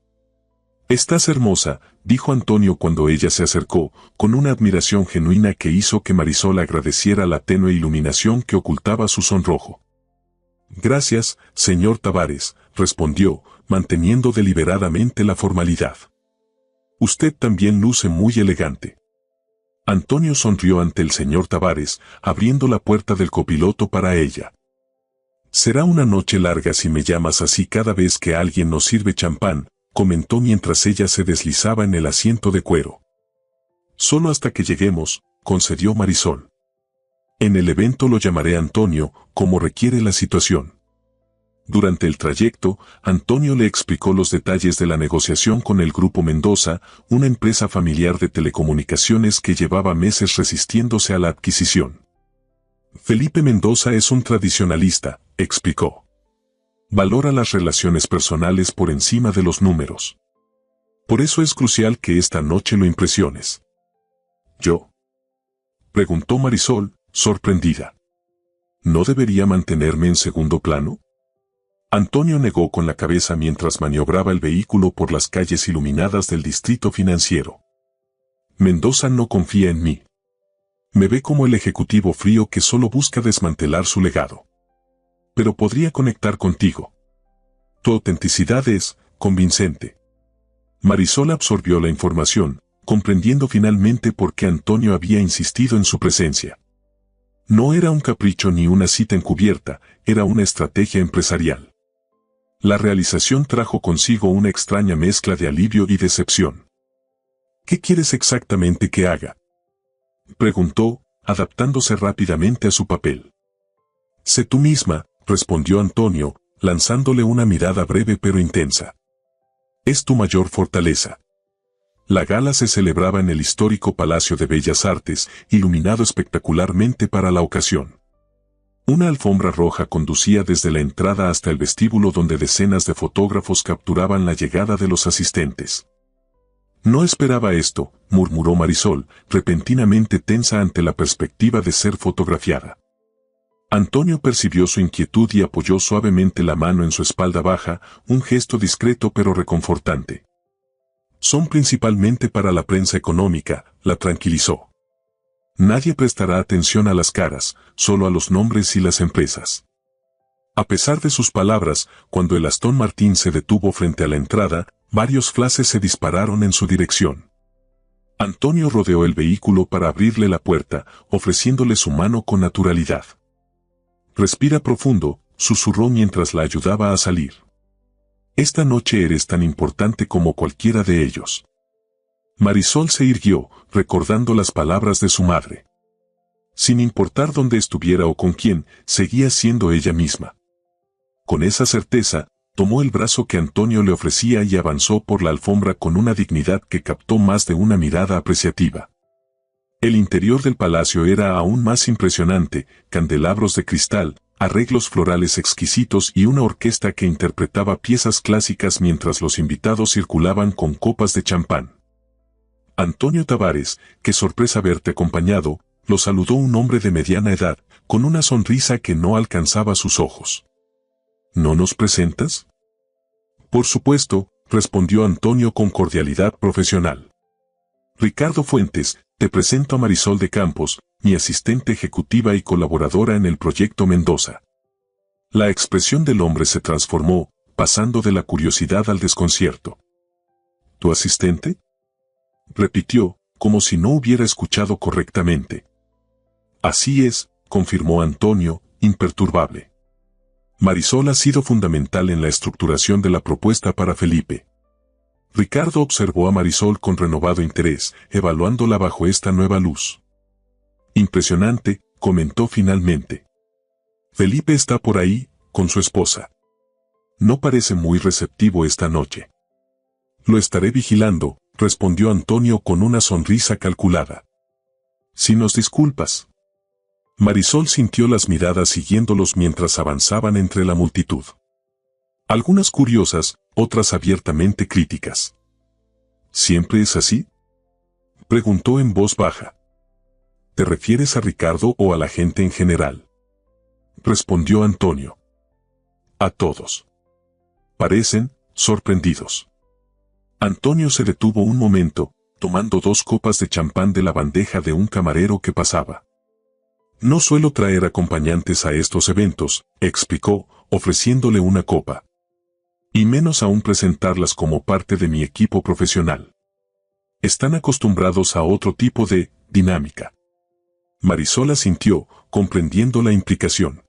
«Estás hermosa», dijo Antonio cuando ella se acercó, con una admiración genuina que hizo que Marisol agradeciera la tenue iluminación que ocultaba su sonrojo. «Gracias, señor Tavares», respondió, manteniendo deliberadamente la formalidad. «Usted también luce muy elegante». Antonio sonrió ante el señor Tavares, abriendo la puerta del copiloto para ella. «Será una noche larga si me llamas así cada vez que alguien nos sirve champán», comentó mientras ella se deslizaba en el asiento de cuero. «Solo hasta que lleguemos», concedió Marisol. «En el evento lo llamaré Antonio, como requiere la situación». Durante el trayecto, Antonio le explicó los detalles de la negociación con el Grupo Mendoza, una empresa familiar de telecomunicaciones que llevaba meses resistiéndose a la adquisición. «Felipe Mendoza es un tradicionalista», explicó. «Valora las relaciones personales por encima de los números. Por eso es crucial que esta noche lo impresiones». «¿Yo?», preguntó Marisol, sorprendida. «¿No debería mantenerme en segundo plano?». Antonio negó con la cabeza mientras maniobraba el vehículo por las calles iluminadas del distrito financiero. «Mendoza no confía en mí. Me ve como el ejecutivo frío que solo busca desmantelar su legado. Pero podría conectar contigo. Tu autenticidad es convincente». Marisol absorbió la información, comprendiendo finalmente por qué Antonio había insistido en su presencia. No era un capricho ni una cita encubierta, era una estrategia empresarial. La realización trajo consigo una extraña mezcla de alivio y decepción. «¿Qué quieres exactamente que haga?», preguntó, adaptándose rápidamente a su papel. «Sé tú misma», respondió Antonio, lanzándole una mirada breve pero intensa. «Es tu mayor fortaleza». La gala se celebraba en el histórico Palacio de Bellas Artes, iluminado espectacularmente para la ocasión. Una alfombra roja conducía desde la entrada hasta el vestíbulo donde decenas de fotógrafos capturaban la llegada de los asistentes. «No esperaba esto», murmuró Marisol, repentinamente tensa ante la perspectiva de ser fotografiada. Antonio percibió su inquietud y apoyó suavemente la mano en su espalda baja, un gesto discreto pero reconfortante. «Son principalmente para la prensa económica», la tranquilizó. «Nadie prestará atención a las caras, solo a los nombres y las empresas». A pesar de sus palabras, cuando el Aston Martin se detuvo frente a la entrada, varios flashes se dispararon en su dirección. Antonio rodeó el vehículo para abrirle la puerta, ofreciéndole su mano con naturalidad. «Respira profundo», susurró mientras la ayudaba a salir. «Esta noche eres tan importante como cualquiera de ellos». Marisol se irguió, recordando las palabras de su madre. Sin importar dónde estuviera o con quién, seguía siendo ella misma. Con esa certeza, tomó el brazo que Antonio le ofrecía y avanzó por la alfombra con una dignidad que captó más de una mirada apreciativa. El interior del palacio era aún más impresionante, candelabros de cristal, arreglos florales exquisitos y una orquesta que interpretaba piezas clásicas mientras los invitados circulaban con copas de champán. Antonio Tavares, qué sorpresa verte acompañado, lo saludó un hombre de mediana edad, con una sonrisa que no alcanzaba sus ojos. ¿No nos presentas? Por supuesto, respondió Antonio con cordialidad profesional. Ricardo Fuentes, te presento a Marisol de Campos, mi asistente ejecutiva y colaboradora en el proyecto Mendoza. La expresión del hombre se transformó, pasando de la curiosidad al desconcierto. ¿Tu asistente?, repitió, como si no hubiera escuchado correctamente. Así es, confirmó Antonio, imperturbable. Marisol ha sido fundamental en la estructuración de la propuesta para Felipe. Ricardo observó a Marisol con renovado interés, evaluándola bajo esta nueva luz. Impresionante, comentó finalmente. Felipe está por ahí, con su esposa. No parece muy receptivo esta noche. Lo estaré vigilando, respondió Antonio con una sonrisa calculada. Si nos disculpas. Marisol sintió las miradas siguiéndolos mientras avanzaban entre la multitud. Algunas curiosas, otras abiertamente críticas. ¿Siempre es así?, preguntó en voz baja. ¿Te refieres a Ricardo o a la gente en general?, respondió Antonio. A todos. Parecen sorprendidos. Antonio se detuvo un momento, tomando 2 copas de champán de la bandeja de un camarero que pasaba. No suelo traer acompañantes a estos eventos, explicó, ofreciéndole una copa. Y menos aún presentarlas como parte de mi equipo profesional. Están acostumbrados a otro tipo de dinámica. Marisol asintió, comprendiendo la implicación.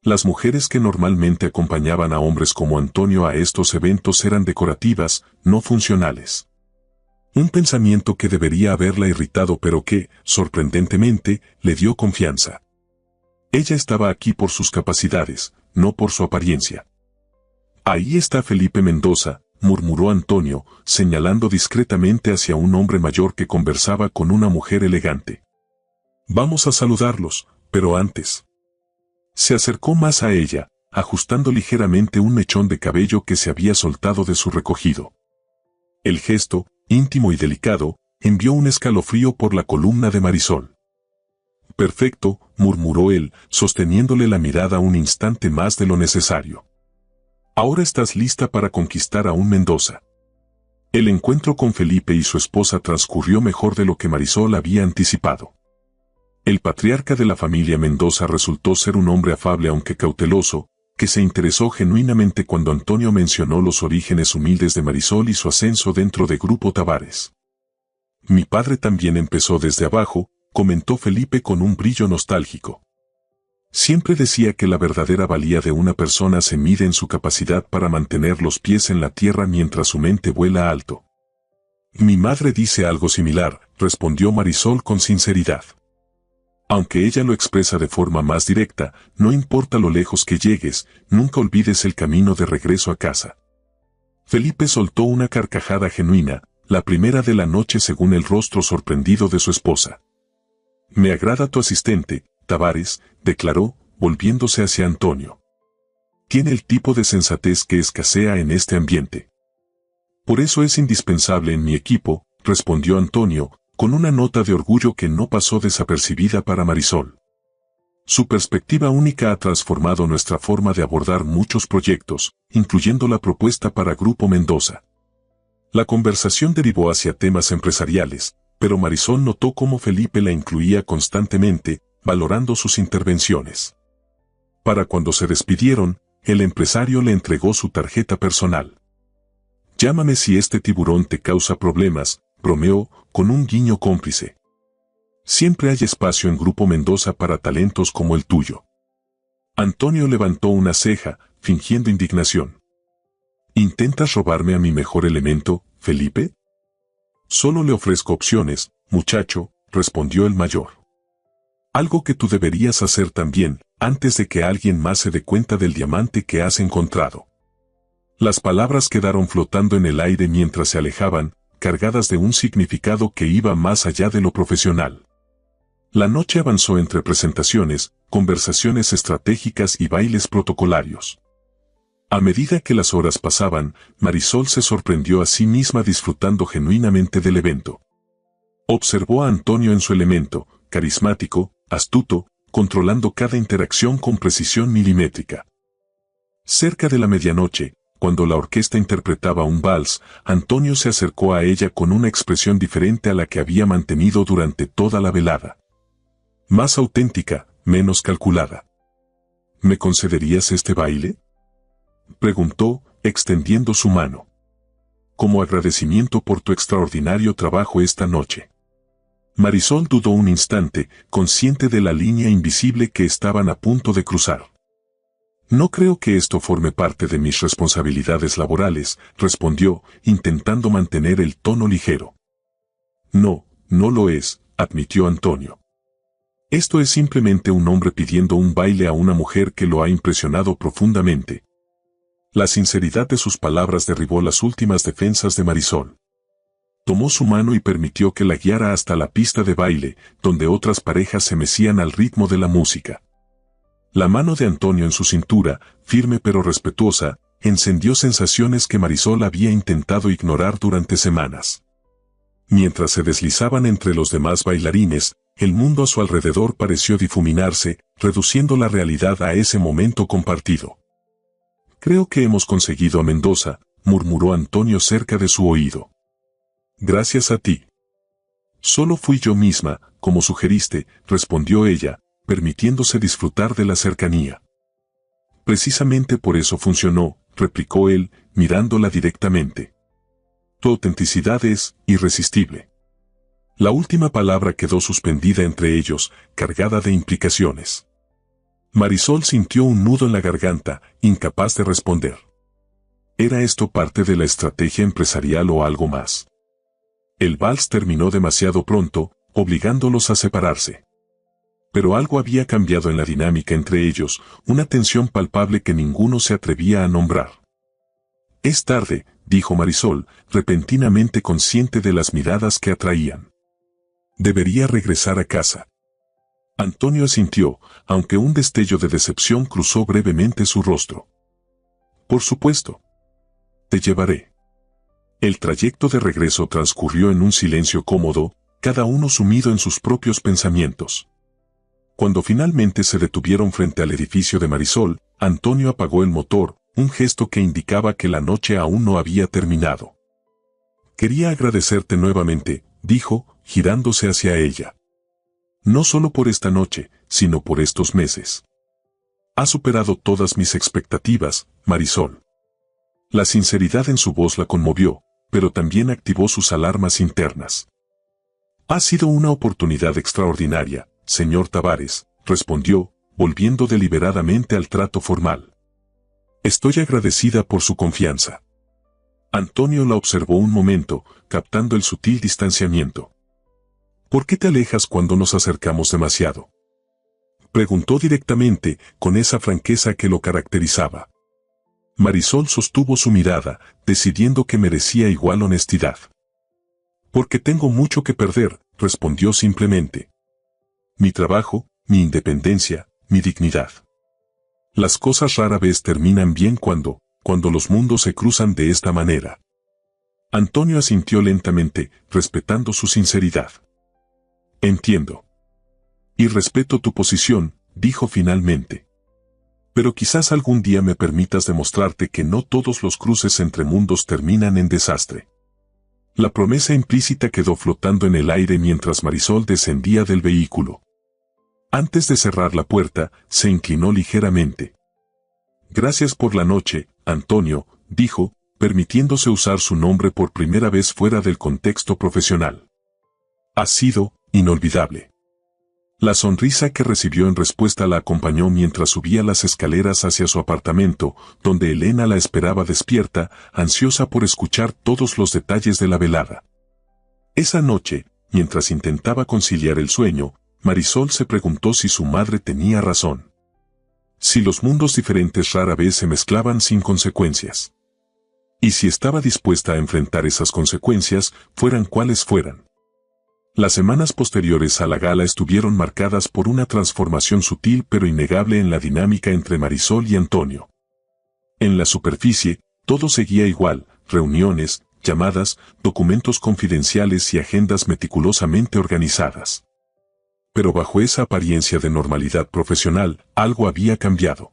Las mujeres que normalmente acompañaban a hombres como Antonio a estos eventos eran decorativas, no funcionales. Un pensamiento que debería haberla irritado pero que, sorprendentemente, le dio confianza. Ella estaba aquí por sus capacidades, no por su apariencia. Ahí está Felipe Mendoza, murmuró Antonio, señalando discretamente hacia un hombre mayor que conversaba con una mujer elegante. Vamos a saludarlos, pero antes. Se acercó más a ella, ajustando ligeramente un mechón de cabello que se había soltado de su recogido. El gesto, íntimo y delicado, envió un escalofrío por la columna de Marisol. Perfecto, murmuró él, sosteniéndole la mirada un instante más de lo necesario. Ahora estás lista para conquistar a un Mendoza. El encuentro con Felipe y su esposa transcurrió mejor de lo que Marisol había anticipado. El patriarca de la familia Mendoza resultó ser un hombre afable aunque cauteloso, que se interesó genuinamente cuando Antonio mencionó los orígenes humildes de Marisol y su ascenso dentro de Grupo Tavares. Mi padre también empezó desde abajo, comentó Felipe con un brillo nostálgico. Siempre decía que la verdadera valía de una persona se mide en su capacidad para mantener los pies en la tierra mientras su mente vuela alto. Mi madre dice algo similar, respondió Marisol con sinceridad. Aunque ella lo expresa de forma más directa, no importa lo lejos que llegues, nunca olvides el camino de regreso a casa. Felipe soltó una carcajada genuina, la primera de la noche según el rostro sorprendido de su esposa. Me agrada tu asistente, Tavares, declaró, volviéndose hacia Antonio. Tiene el tipo de sensatez que escasea en este ambiente. Por eso es indispensable en mi equipo, respondió Antonio, con una nota de orgullo que no pasó desapercibida para Marisol. Su perspectiva única ha transformado nuestra forma de abordar muchos proyectos, incluyendo la propuesta para Grupo Mendoza. La conversación derivó hacia temas empresariales, pero Marisol notó cómo Felipe la incluía constantemente, valorando sus intervenciones. Para cuando se despidieron, el empresario le entregó su tarjeta personal. Llámame si este tiburón te causa problemas, bromeó, con un guiño cómplice. Siempre hay espacio en Grupo Mendoza para talentos como el tuyo. Antonio levantó una ceja, fingiendo indignación. ¿Intentas robarme a mi mejor elemento, Felipe? Solo le ofrezco opciones, muchacho, respondió el mayor. Algo que tú deberías hacer también, antes de que alguien más se dé cuenta del diamante que has encontrado. Las palabras quedaron flotando en el aire mientras se alejaban, cargadas de un significado que iba más allá de lo profesional. La noche avanzó entre presentaciones, conversaciones estratégicas y bailes protocolarios. A medida que las horas pasaban, Marisol se sorprendió a sí misma disfrutando genuinamente del evento. Observó a Antonio en su elemento, carismático, astuto, controlando cada interacción con precisión milimétrica. Cerca de la medianoche, cuando la orquesta interpretaba un vals, Antonio se acercó a ella con una expresión diferente a la que había mantenido durante toda la velada. Más auténtica, menos calculada. ¿Me concederías este baile?, preguntó, extendiendo su mano. Como agradecimiento por tu extraordinario trabajo esta noche. Marisol dudó un instante, consciente de la línea invisible que estaban a punto de cruzar. No creo que esto forme parte de mis responsabilidades laborales, respondió, intentando mantener el tono ligero. No, no lo es, admitió Antonio. Esto es simplemente un hombre pidiendo un baile a una mujer que lo ha impresionado profundamente. La sinceridad de sus palabras derribó las últimas defensas de Marisol. Tomó su mano y permitió que la guiara hasta la pista de baile, donde otras parejas se mecían al ritmo de la música. La mano de Antonio en su cintura, firme pero respetuosa, encendió sensaciones que Marisol había intentado ignorar durante semanas. Mientras se deslizaban entre los demás bailarines, el mundo a su alrededor pareció difuminarse, reduciendo la realidad a ese momento compartido. Creo que hemos conseguido a Mendoza, murmuró Antonio cerca de su oído. Gracias a ti. Solo fui yo misma, como sugeriste, respondió ella, permitiéndose disfrutar de la cercanía. Precisamente por eso funcionó, replicó él, mirándola directamente. Tu autenticidad es irresistible. La última palabra quedó suspendida entre ellos, cargada de implicaciones. Marisol sintió un nudo en la garganta, incapaz de responder. ¿Era esto parte de la estrategia empresarial o algo más? El vals terminó demasiado pronto, obligándolos a separarse. Pero algo había cambiado en la dinámica entre ellos, una tensión palpable que ninguno se atrevía a nombrar. Es tarde, dijo Marisol, repentinamente consciente de las miradas que atraían. Debería regresar a casa. Antonio asintió, aunque un destello de decepción cruzó brevemente su rostro. Por supuesto. Te llevaré. El trayecto de regreso transcurrió en un silencio cómodo, cada uno sumido en sus propios pensamientos. Cuando finalmente se detuvieron frente al edificio de Marisol, Antonio apagó el motor, un gesto que indicaba que la noche aún no había terminado. Quería agradecerte nuevamente, dijo, girándose hacia ella. No solo por esta noche, sino por estos meses. Has superado todas mis expectativas, Marisol. La sinceridad en su voz la conmovió, pero también activó sus alarmas internas. Ha sido una oportunidad extraordinaria, señor Tavares, respondió, volviendo deliberadamente al trato formal. Estoy agradecida por su confianza. Antonio la observó un momento, captando el sutil distanciamiento. ¿Por qué te alejas cuando nos acercamos demasiado?, preguntó directamente, con esa franqueza que lo caracterizaba. Marisol sostuvo su mirada, decidiendo que merecía igual honestidad. Porque tengo mucho que perder, respondió simplemente. Mi trabajo, mi independencia, mi dignidad. Las cosas rara vez terminan bien cuando los mundos se cruzan de esta manera. Antonio asintió lentamente, respetando su sinceridad. Entiendo. Y respeto tu posición, dijo finalmente. Pero quizás algún día me permitas demostrarte que no todos los cruces entre mundos terminan en desastre. La promesa implícita quedó flotando en el aire mientras Marisol descendía del vehículo. Antes de cerrar la puerta, se inclinó ligeramente. Gracias por la noche, Antonio, dijo, permitiéndose usar su nombre por primera vez fuera del contexto profesional. Ha sido inolvidable. La sonrisa que recibió en respuesta la acompañó mientras subía las escaleras hacia su apartamento, donde Elena la esperaba despierta, ansiosa por escuchar todos los detalles de la velada. Esa noche, mientras intentaba conciliar el sueño, Marisol se preguntó si su madre tenía razón. Si los mundos diferentes rara vez se mezclaban sin consecuencias. Y si estaba dispuesta a enfrentar esas consecuencias, fueran cuales fueran. Las semanas posteriores a la gala estuvieron marcadas por una transformación sutil pero innegable en la dinámica entre Marisol y Antonio. En la superficie, todo seguía igual: reuniones, llamadas, documentos confidenciales y agendas meticulosamente organizadas. Pero bajo esa apariencia de normalidad profesional, algo había cambiado.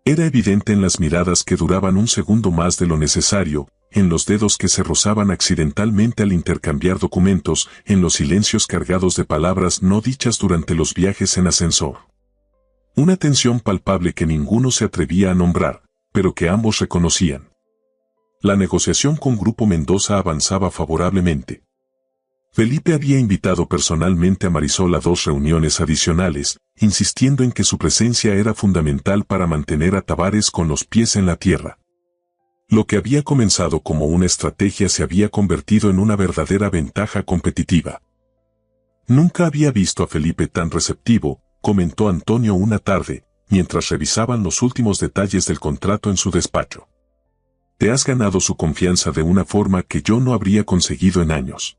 Era evidente en las miradas que duraban un segundo más de lo necesario, en los dedos que se rozaban accidentalmente al intercambiar documentos, en los silencios cargados de palabras no dichas durante los viajes en ascensor. Una tensión palpable que ninguno se atrevía a nombrar, pero que ambos reconocían. La negociación con Grupo Mendoza avanzaba favorablemente. Felipe había invitado personalmente a Marisol a 2 reuniones adicionales, insistiendo en que su presencia era fundamental para mantener a Tavares con los pies en la tierra. Lo que había comenzado como una estrategia se había convertido en una verdadera ventaja competitiva. Nunca había visto a Felipe tan receptivo, comentó Antonio una tarde, mientras revisaban los últimos detalles del contrato en su despacho. Te has ganado su confianza de una forma que yo no habría conseguido en años.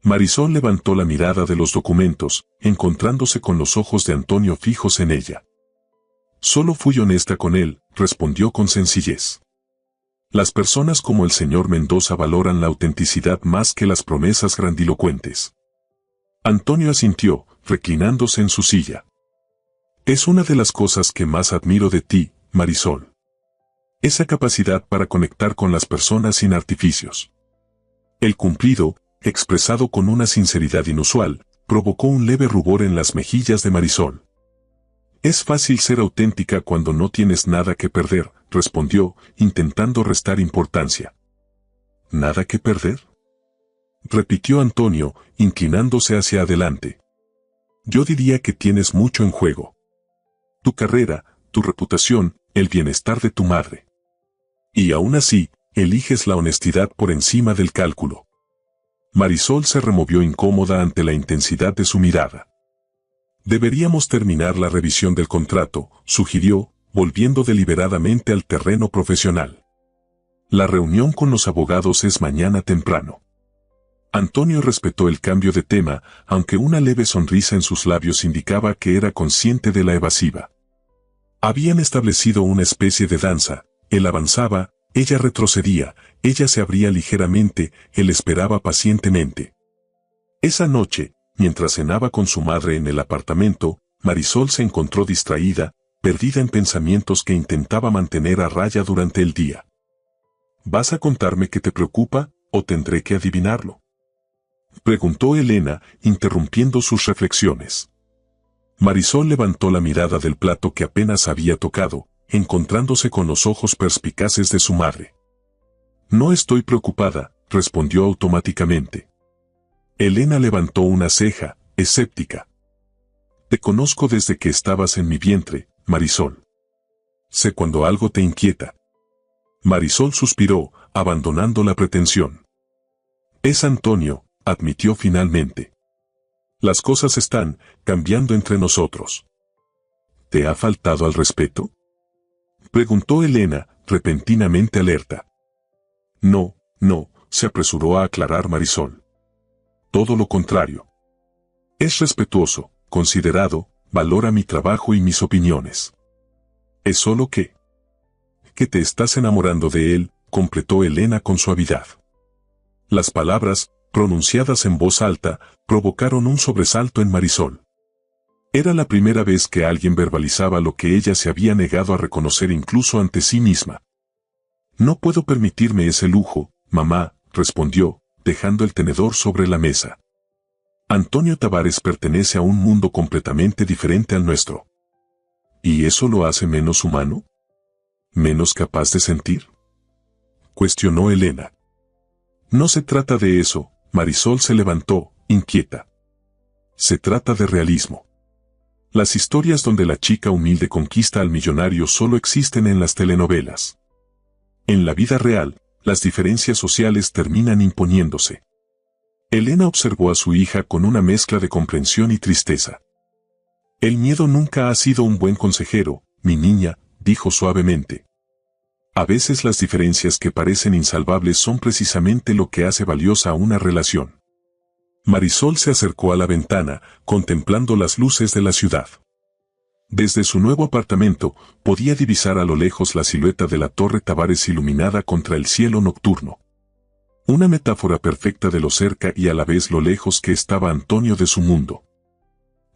Marisol levantó la mirada de los documentos, encontrándose con los ojos de Antonio fijos en ella. Solo fui honesta con él, respondió con sencillez. Las personas como el señor Mendoza valoran la autenticidad más que las promesas grandilocuentes. Antonio asintió, reclinándose en su silla. Es una de las cosas que más admiro de ti, Marisol. Esa capacidad para conectar con las personas sin artificios. El cumplido, expresado con una sinceridad inusual, provocó un leve rubor en las mejillas de Marisol. Es fácil ser auténtica cuando no tienes nada que perder, respondió, intentando restar importancia. ¿Nada que perder?, repitió Antonio, inclinándose hacia adelante. Yo diría que tienes mucho en juego. Tu carrera, tu reputación, el bienestar de tu madre. Y aún así, eliges la honestidad por encima del cálculo. Marisol se removió incómoda ante la intensidad de su mirada. Deberíamos terminar la revisión del contrato, sugirió, volviendo deliberadamente al terreno profesional. La reunión con los abogados es mañana temprano. Antonio respetó el cambio de tema, aunque una leve sonrisa en sus labios indicaba que era consciente de la evasiva. Habían establecido una especie de danza: él avanzaba, ella retrocedía, ella se abría ligeramente, él esperaba pacientemente. Esa noche, mientras cenaba con su madre en el apartamento, Marisol se encontró distraída, perdida en pensamientos que intentaba mantener a raya durante el día. ¿Vas a contarme qué te preocupa, o tendré que adivinarlo?, preguntó Elena, interrumpiendo sus reflexiones. Marisol levantó la mirada del plato que apenas había tocado, encontrándose con los ojos perspicaces de su madre. No estoy preocupada, respondió automáticamente. Elena levantó una ceja, escéptica. Te conozco desde que estabas en mi vientre, Marisol. Sé cuando algo te inquieta. Marisol suspiró, abandonando la pretensión. Es Antonio, admitió finalmente. Las cosas están cambiando entre nosotros. ¿Te ha faltado al respeto?, preguntó Elena, repentinamente alerta. No, se apresuró a aclarar Marisol. Todo lo contrario. Es respetuoso, considerado, valora mi trabajo y mis opiniones. Es solo que te estás enamorando de él, completó Elena con suavidad. Las palabras, pronunciadas en voz alta, provocaron un sobresalto en Marisol. Era la primera vez que alguien verbalizaba lo que ella se había negado a reconocer incluso ante sí misma. No puedo permitirme ese lujo, mamá, respondió, dejando el tenedor sobre la mesa. Antonio Tavares pertenece a un mundo completamente diferente al nuestro. ¿Y eso lo hace menos humano? ¿Menos capaz de sentir?, cuestionó Elena. No se trata de eso, Marisol se levantó, inquieta. Se trata de realismo. Las historias donde la chica humilde conquista al millonario solo existen en las telenovelas. En la vida real, las diferencias sociales terminan imponiéndose. Elena observó a su hija con una mezcla de comprensión y tristeza. El miedo nunca ha sido un buen consejero, mi niña, dijo suavemente. A veces las diferencias que parecen insalvables son precisamente lo que hace valiosa una relación. Marisol se acercó a la ventana, contemplando las luces de la ciudad. Desde su nuevo apartamento, podía divisar a lo lejos la silueta de la Torre Tavares iluminada contra el cielo nocturno. Una metáfora perfecta de lo cerca y a la vez lo lejos que estaba Antonio de su mundo.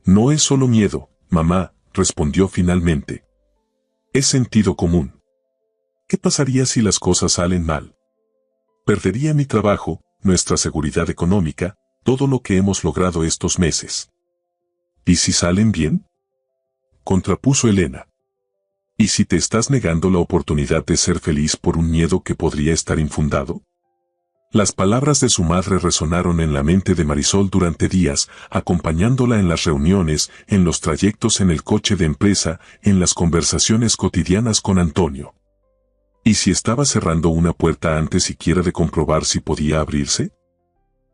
No es solo miedo, mamá, respondió finalmente. Es sentido común. ¿Qué pasaría si las cosas salen mal? Perdería mi trabajo, nuestra seguridad económica, todo lo que hemos logrado estos meses. ¿Y si salen bien? Contrapuso Elena. ¿Y si te estás negando la oportunidad de ser feliz por un miedo que podría estar infundado? Las palabras de su madre resonaron en la mente de Marisol durante días, acompañándola en las reuniones, en los trayectos en el coche de empresa, en las conversaciones cotidianas con Antonio. ¿Y si estaba cerrando una puerta antes siquiera de comprobar si podía abrirse?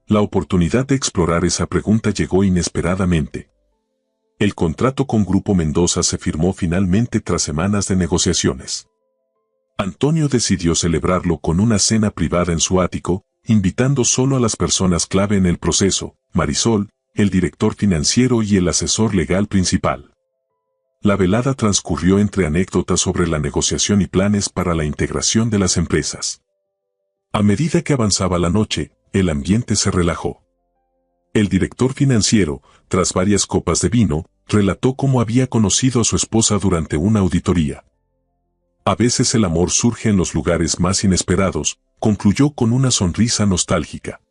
La oportunidad de explorar esa pregunta llegó inesperadamente. El contrato con Grupo Mendoza se firmó finalmente tras semanas de negociaciones. Antonio decidió celebrarlo con una cena privada en su ático, invitando solo a las personas clave en el proceso, Marisol, el director financiero y el asesor legal principal. La velada transcurrió entre anécdotas sobre la negociación y planes para la integración de las empresas. A medida que avanzaba la noche, el ambiente se relajó. El director financiero, tras varias copas de vino, relató cómo había conocido a su esposa durante una auditoría. A veces el amor surge en los lugares más inesperados, concluyó con una sonrisa nostálgica.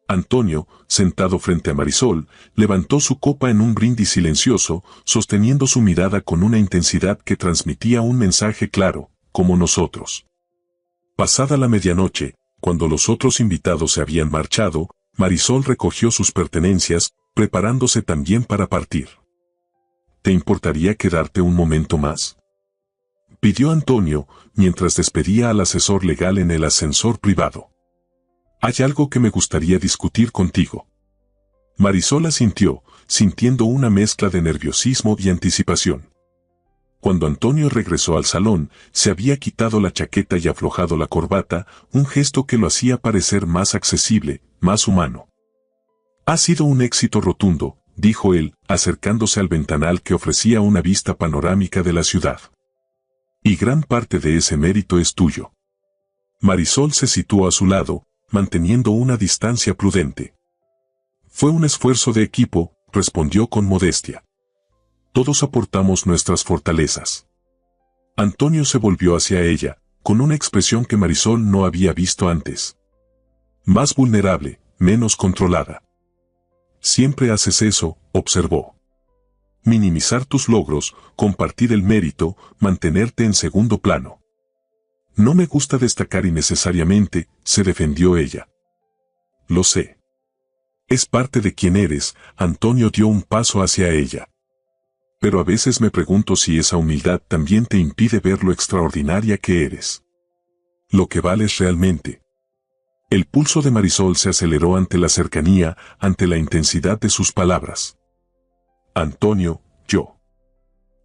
Antonio, sentado frente a Marisol, levantó su copa en un brindis silencioso, sosteniendo su mirada con una intensidad que transmitía un mensaje claro, como nosotros. Pasada la medianoche, cuando los otros invitados se habían marchado, Marisol recogió sus pertenencias, preparándose también para partir. ¿Te importaría quedarte un momento más?, pidió Antonio, mientras despedía al asesor legal en el ascensor privado. Hay algo que me gustaría discutir contigo. Marisol asintió, sintiendo una mezcla de nerviosismo y anticipación. Cuando Antonio regresó al salón, se había quitado la chaqueta y aflojado la corbata, un gesto que lo hacía parecer más accesible, más humano. Ha sido un éxito rotundo, dijo él, acercándose al ventanal que ofrecía una vista panorámica de la ciudad. Y gran parte de ese mérito es tuyo. Marisol se situó a su lado, manteniendo una distancia prudente. Fue un esfuerzo de equipo, respondió con modestia. Todos aportamos nuestras fortalezas. Antonio se volvió hacia ella, con una expresión que Marisol no había visto antes. Más vulnerable, menos controlada. Siempre haces eso, observó. Minimizar tus logros, compartir el mérito, mantenerte en segundo plano. No me gusta destacar innecesariamente, se defendió ella. Lo sé. Es parte de quién eres, Antonio dio un paso hacia ella. Pero a veces me pregunto si esa humildad también te impide ver lo extraordinaria que eres. Lo que vales realmente. El pulso de Marisol se aceleró ante la cercanía, ante la intensidad de sus palabras. Antonio, yo.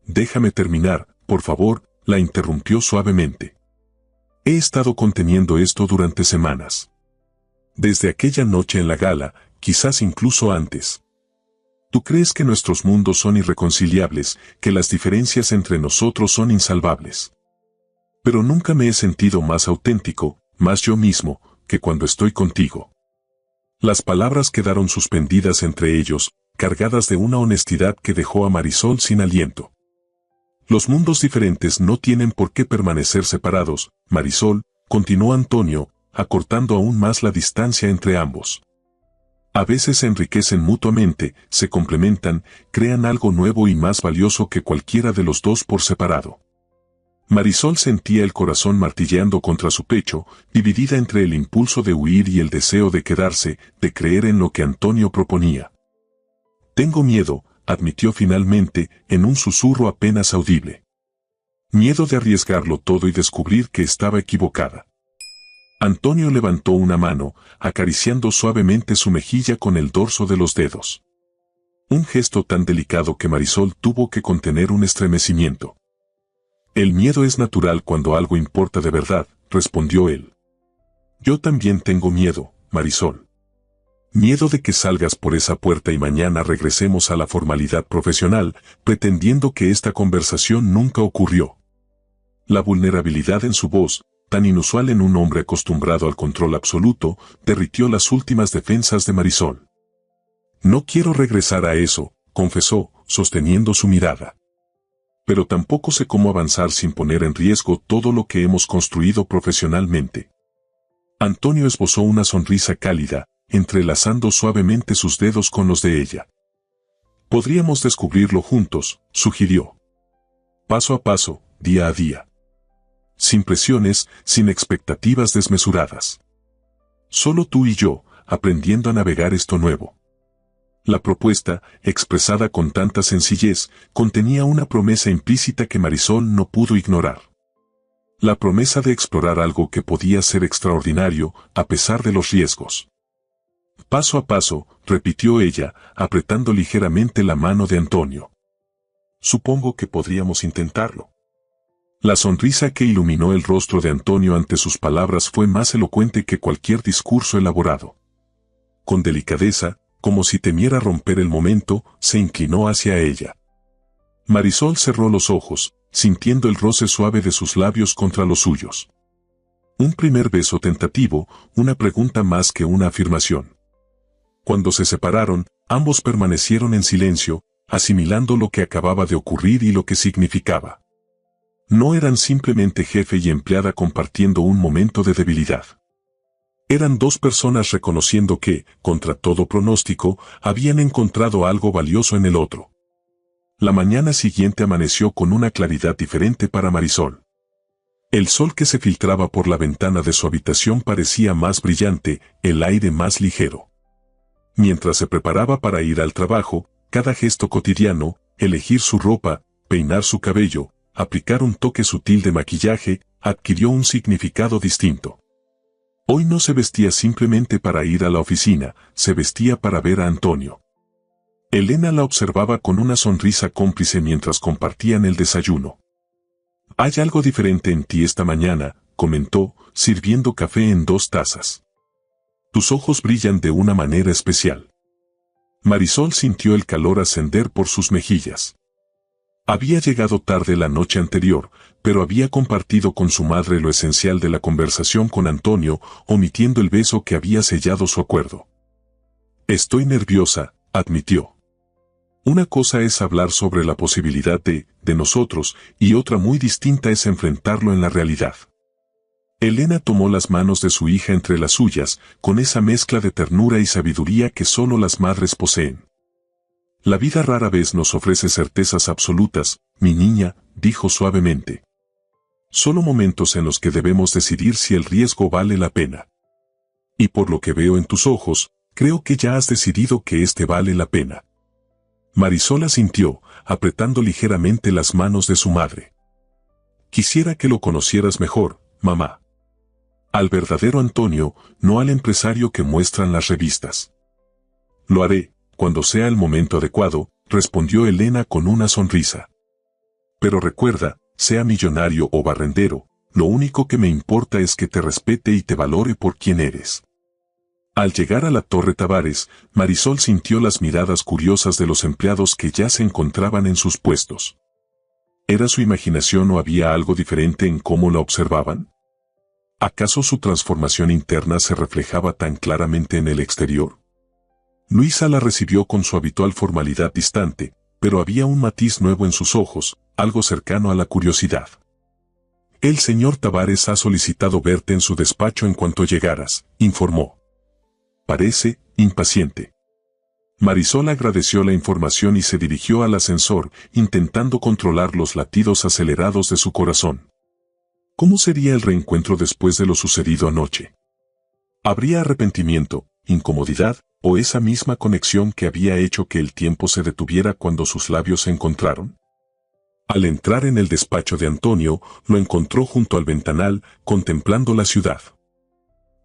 Déjame terminar, por favor, la interrumpió suavemente. He estado conteniendo esto durante semanas. Desde aquella noche en la gala, quizás incluso antes. Tú crees que nuestros mundos son irreconciliables, que las diferencias entre nosotros son insalvables. Pero nunca me he sentido más auténtico, más yo mismo, que cuando estoy contigo. Las palabras quedaron suspendidas entre ellos, cargadas de una honestidad que dejó a Marisol sin aliento. Los mundos diferentes no tienen por qué permanecer separados, Marisol, continuó Antonio, acortando aún más la distancia entre ambos. A veces se enriquecen mutuamente, se complementan, crean algo nuevo y más valioso que cualquiera de los dos por separado. Marisol sentía el corazón martilleando contra su pecho, dividida entre el impulso de huir y el deseo de quedarse, de creer en lo que Antonio proponía. Tengo miedo, admitió finalmente, en un susurro apenas audible. Miedo de arriesgarlo todo y descubrir que estaba equivocada. Antonio levantó una mano, acariciando suavemente su mejilla con el dorso de los dedos. Un gesto tan delicado que Marisol tuvo que contener un estremecimiento. El miedo es natural cuando algo importa de verdad, respondió él. Yo también tengo miedo, Marisol. Miedo de que salgas por esa puerta y mañana regresemos a la formalidad profesional, pretendiendo que esta conversación nunca ocurrió. La vulnerabilidad en su voz, tan inusual en un hombre acostumbrado al control absoluto, derritió las últimas defensas de Marisol. No quiero regresar a eso, confesó, sosteniendo su mirada. Pero tampoco sé cómo avanzar sin poner en riesgo todo lo que hemos construido profesionalmente. Antonio esbozó una sonrisa cálida, entrelazando suavemente sus dedos con los de ella. Podríamos descubrirlo juntos, sugirió. Paso a paso, día a día. Sin presiones, sin expectativas desmesuradas. Solo tú y yo, aprendiendo a navegar esto nuevo. La propuesta, expresada con tanta sencillez, contenía una promesa implícita que Marisol no pudo ignorar. La promesa de explorar algo que podía ser extraordinario, a pesar de los riesgos. Paso a paso, repitió ella, apretando ligeramente la mano de Antonio. Supongo que podríamos intentarlo. La sonrisa que iluminó el rostro de Antonio ante sus palabras fue más elocuente que cualquier discurso elaborado. Con delicadeza, como si temiera romper el momento, se inclinó hacia ella. Marisol cerró los ojos, sintiendo el roce suave de sus labios contra los suyos. Un primer beso tentativo, una pregunta más que una afirmación. Cuando se separaron, ambos permanecieron en silencio, asimilando lo que acababa de ocurrir y lo que significaba. No eran simplemente jefe y empleada compartiendo un momento de debilidad. Eran dos personas reconociendo que, contra todo pronóstico, habían encontrado algo valioso en el otro. La mañana siguiente amaneció con una claridad diferente para Marisol. El sol que se filtraba por la ventana de su habitación parecía más brillante, el aire más ligero. Mientras se preparaba para ir al trabajo, cada gesto cotidiano, elegir su ropa, peinar su cabello, aplicar un toque sutil de maquillaje, adquirió un significado distinto. Hoy no se vestía simplemente para ir a la oficina, se vestía para ver a Antonio. Elena la observaba con una sonrisa cómplice mientras compartían el desayuno. Hay algo diferente en ti esta mañana, comentó, sirviendo café en 2 tazas. Tus ojos brillan de una manera especial. Marisol sintió el calor ascender por sus mejillas. Había llegado tarde la noche anterior, pero había compartido con su madre lo esencial de la conversación con Antonio, omitiendo el beso que había sellado su acuerdo. Estoy nerviosa, admitió. Una cosa es hablar sobre la posibilidad de nosotros, y otra muy distinta es enfrentarlo en la realidad. Elena tomó las manos de su hija entre las suyas, con esa mezcla de ternura y sabiduría que solo las madres poseen. La vida rara vez nos ofrece certezas absolutas, mi niña, dijo suavemente. Solo momentos en los que debemos decidir si el riesgo vale la pena. Y por lo que veo en tus ojos, creo que ya has decidido que este vale la pena. Marisol asintió, apretando ligeramente las manos de su madre. Quisiera que lo conocieras mejor, mamá. Al verdadero Antonio, no al empresario que muestran las revistas. Lo haré, cuando sea el momento adecuado, respondió Elena con una sonrisa. Pero recuerda, sea millonario o barrendero, lo único que me importa es que te respete y te valore por quien eres. Al llegar a la Torre Tavares, Marisol sintió las miradas curiosas de los empleados que ya se encontraban en sus puestos. ¿Era su imaginación o había algo diferente en cómo la observaban? ¿Acaso su transformación interna se reflejaba tan claramente en el exterior? Luisa la recibió con su habitual formalidad distante, pero había un matiz nuevo en sus ojos, algo cercano a la curiosidad. El señor Tavares ha solicitado verte en su despacho en cuanto llegaras, informó. Parece impaciente. Marisol agradeció la información y se dirigió al ascensor, intentando controlar los latidos acelerados de su corazón. ¿Cómo sería el reencuentro después de lo sucedido anoche? ¿Habría arrepentimiento, incomodidad, o esa misma conexión que había hecho que el tiempo se detuviera cuando sus labios se encontraron? Al entrar en el despacho de Antonio, lo encontró junto al ventanal, contemplando la ciudad.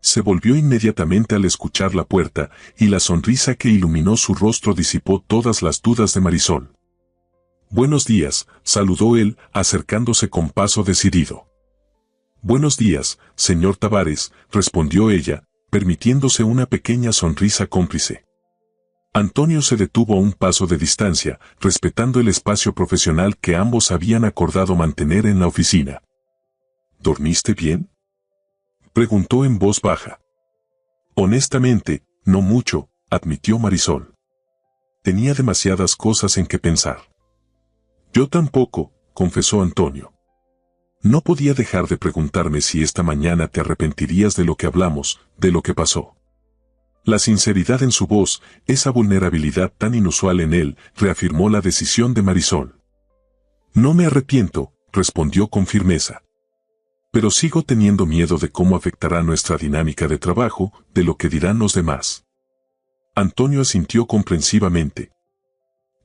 Se volvió inmediatamente al escuchar la puerta, y la sonrisa que iluminó su rostro disipó todas las dudas de Marisol. Buenos días, saludó él, acercándose con paso decidido. Buenos días, señor Tavares, respondió ella, permitiéndose una pequeña sonrisa cómplice. Antonio se detuvo a un paso de distancia, respetando el espacio profesional que ambos habían acordado mantener en la oficina. ¿Dormiste bien?, preguntó en voz baja. Honestamente, no mucho, admitió Marisol. Tenía demasiadas cosas en que pensar. Yo tampoco, confesó Antonio. No podía dejar de preguntarme si esta mañana te arrepentirías de lo que hablamos, de lo que pasó. La sinceridad en su voz, esa vulnerabilidad tan inusual en él, reafirmó la decisión de Marisol. No me arrepiento, respondió con firmeza. Pero sigo teniendo miedo de cómo afectará nuestra dinámica de trabajo, de lo que dirán los demás. Antonio asintió comprensivamente.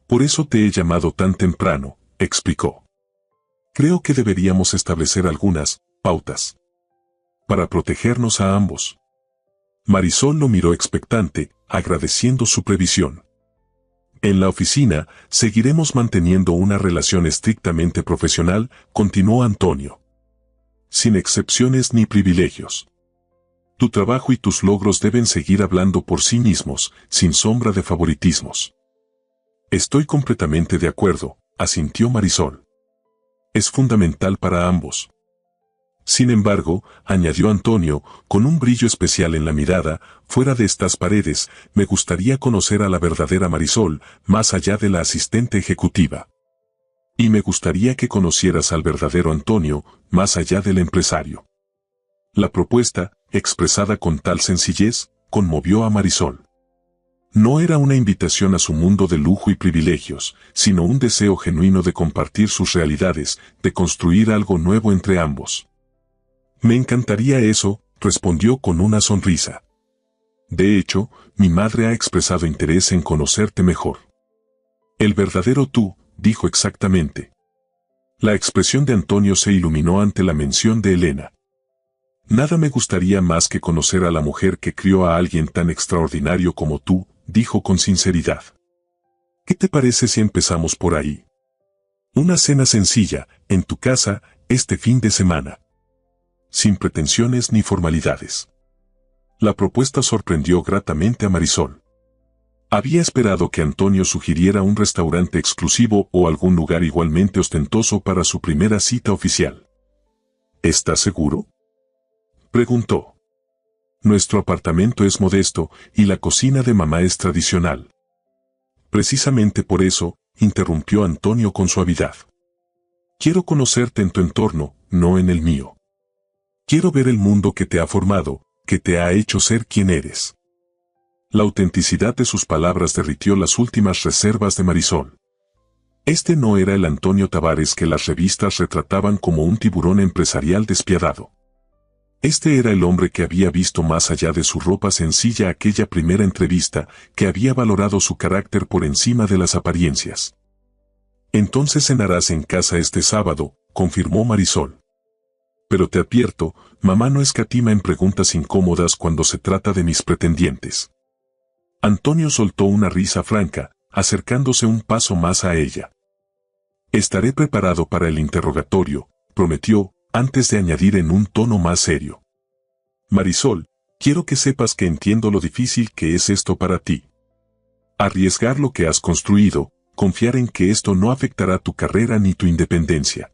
Por eso te he llamado tan temprano, explicó. Creo que deberíamos establecer algunas pautas para protegernos a ambos. Marisol lo miró expectante, agradeciendo su previsión. En la oficina, seguiremos manteniendo una relación estrictamente profesional, continuó Antonio. Sin excepciones ni privilegios. Tu trabajo y tus logros deben seguir hablando por sí mismos, sin sombra de favoritismos. Estoy completamente de acuerdo, asintió Marisol. Es fundamental para ambos. Sin embargo, añadió Antonio, con un brillo especial en la mirada, fuera de estas paredes, me gustaría conocer a la verdadera Marisol, más allá de la asistente ejecutiva. Y me gustaría que conocieras al verdadero Antonio, más allá del empresario. La propuesta, expresada con tal sencillez, conmovió a Marisol. No era una invitación a su mundo de lujo y privilegios, sino un deseo genuino de compartir sus realidades, de construir algo nuevo entre ambos. Me encantaría eso, respondió con una sonrisa. De hecho, mi madre ha expresado interés en conocerte mejor. El verdadero tú, dijo exactamente. La expresión de Antonio se iluminó ante la mención de Elena. Nada me gustaría más que conocer a la mujer que crió a alguien tan extraordinario como tú, dijo con sinceridad. ¿Qué te parece si empezamos por ahí? Una cena sencilla, en tu casa, este fin de semana. Sin pretensiones ni formalidades. La propuesta sorprendió gratamente a Marisol. Había esperado que Antonio sugiriera un restaurante exclusivo o algún lugar igualmente ostentoso para su primera cita oficial. ¿Estás seguro?, preguntó. Nuestro apartamento es modesto y la cocina de mamá es tradicional. Precisamente por eso, interrumpió Antonio con suavidad. Quiero conocerte en tu entorno, no en el mío. Quiero ver el mundo que te ha formado, que te ha hecho ser quien eres. La autenticidad de sus palabras derritió las últimas reservas de Marisol. Este no era el Antonio Tavares que las revistas retrataban como un tiburón empresarial despiadado. Este era el hombre que había visto más allá de su ropa sencilla aquella primera entrevista, que había valorado su carácter por encima de las apariencias. Entonces cenarás en casa este sábado, confirmó Marisol. Pero te advierto, mamá no escatima en preguntas incómodas cuando se trata de mis pretendientes. Antonio soltó una risa franca, acercándose un paso más a ella. Estaré preparado para el interrogatorio, prometió, antes de añadir en un tono más serio. Marisol, quiero que sepas que entiendo lo difícil que es esto para ti. Arriesgar lo que has construido, confiar en que esto no afectará tu carrera ni tu independencia.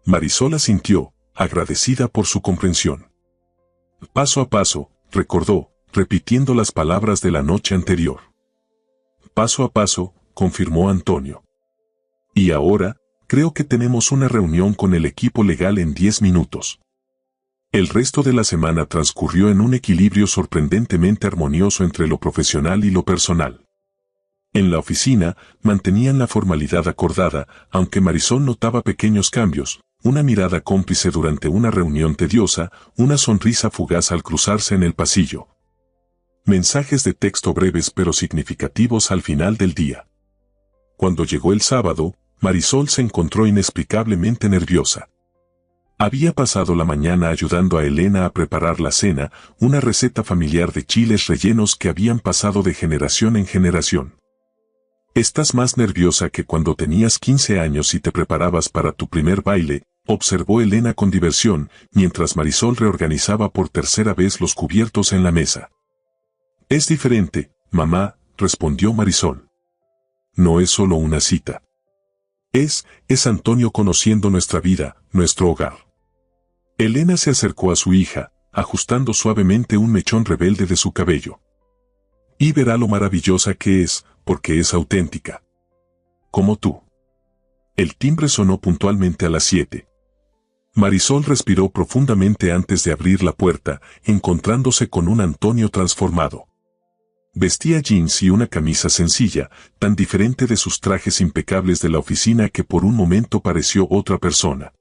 Marisol asintió, agradecida por su comprensión. Paso a paso, recordó, repitiendo las palabras de la noche anterior. Paso a paso, confirmó Antonio. Y ahora, creo que tenemos una reunión con el equipo legal en 10 minutos. El resto de la semana transcurrió en un equilibrio sorprendentemente armonioso entre lo profesional y lo personal. En la oficina, mantenían la formalidad acordada, aunque Marisol notaba pequeños cambios, una mirada cómplice durante una reunión tediosa, una sonrisa fugaz al cruzarse en el pasillo. Mensajes de texto breves pero significativos al final del día. Cuando llegó el sábado, Marisol se encontró inexplicablemente nerviosa. Había pasado la mañana ayudando a Elena a preparar la cena, una receta familiar de chiles rellenos que habían pasado de generación en generación. Estás más nerviosa que cuando tenías 15 años y te preparabas para tu primer baile, observó Elena con diversión, mientras Marisol reorganizaba por tercera vez los cubiertos en la mesa. Es diferente, mamá, respondió Marisol. No es solo una cita. Es Antonio conociendo nuestra vida, nuestro hogar. Elena se acercó a su hija, ajustando suavemente un mechón rebelde de su cabello. Y verá lo maravillosa que es, porque es auténtica. Como tú. El timbre sonó puntualmente a las 7. Marisol respiró profundamente antes de abrir la puerta, encontrándose con un Antonio transformado. Vestía jeans y una camisa sencilla, tan diferente de sus trajes impecables de la oficina que por un momento pareció otra persona.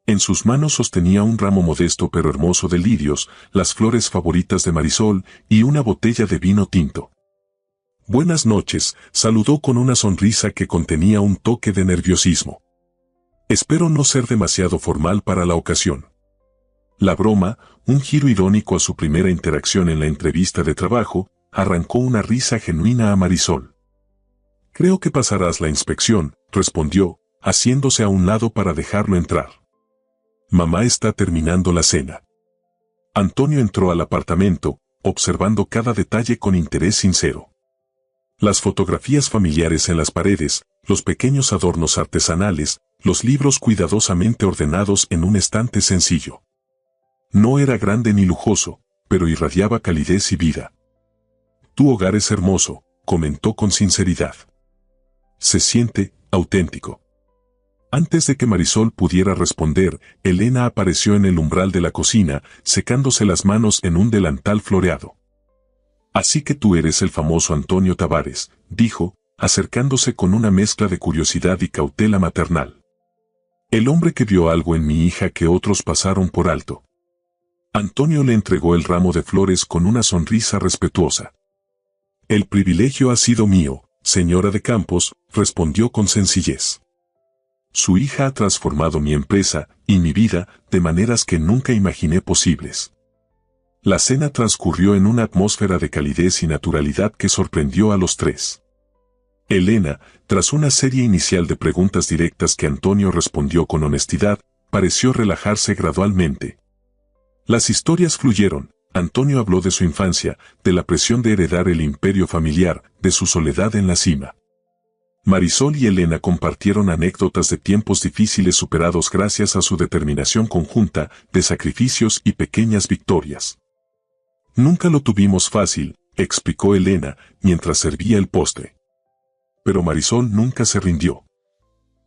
En sus manos sostenía un ramo modesto pero hermoso de lirios, las flores favoritas de Marisol, y una botella de vino tinto. Buenas noches, saludó con una sonrisa que contenía un toque de nerviosismo. Espero no ser demasiado formal para la ocasión. La broma, un giro irónico a su primera interacción en la entrevista de trabajo, arrancó una risa genuina a Marisol. Creo que pasarás la inspección, respondió, haciéndose a un lado para dejarlo entrar. Mamá está terminando la cena. Antonio entró al apartamento, observando cada detalle con interés sincero. Las fotografías familiares en las paredes, los pequeños adornos artesanales, los libros cuidadosamente ordenados en un estante sencillo. No era grande ni lujoso, pero irradiaba calidez y vida. Tu hogar es hermoso, comentó con sinceridad. Se siente auténtico. Antes de que Marisol pudiera responder, Elena apareció en el umbral de la cocina, secándose las manos en un delantal floreado. Así que tú eres el famoso Antonio Tavares, dijo, acercándose con una mezcla de curiosidad y cautela maternal. El hombre que vio algo en mi hija que otros pasaron por alto. Antonio le entregó el ramo de flores con una sonrisa respetuosa. El privilegio ha sido mío, señora de Campos, respondió con sencillez. Su hija ha transformado mi empresa y mi vida de maneras que nunca imaginé posibles. La cena transcurrió en una atmósfera de calidez y naturalidad que sorprendió a los tres. Elena, tras una serie inicial de preguntas directas que Antonio respondió con honestidad, pareció relajarse gradualmente. Las historias fluyeron. Antonio habló de su infancia, de la presión de heredar el imperio familiar, de su soledad en la cima. Marisol y Elena compartieron anécdotas de tiempos difíciles superados gracias a su determinación conjunta, de sacrificios y pequeñas victorias. Nunca lo tuvimos fácil, explicó Elena, mientras servía el postre. Pero Marisol nunca se rindió.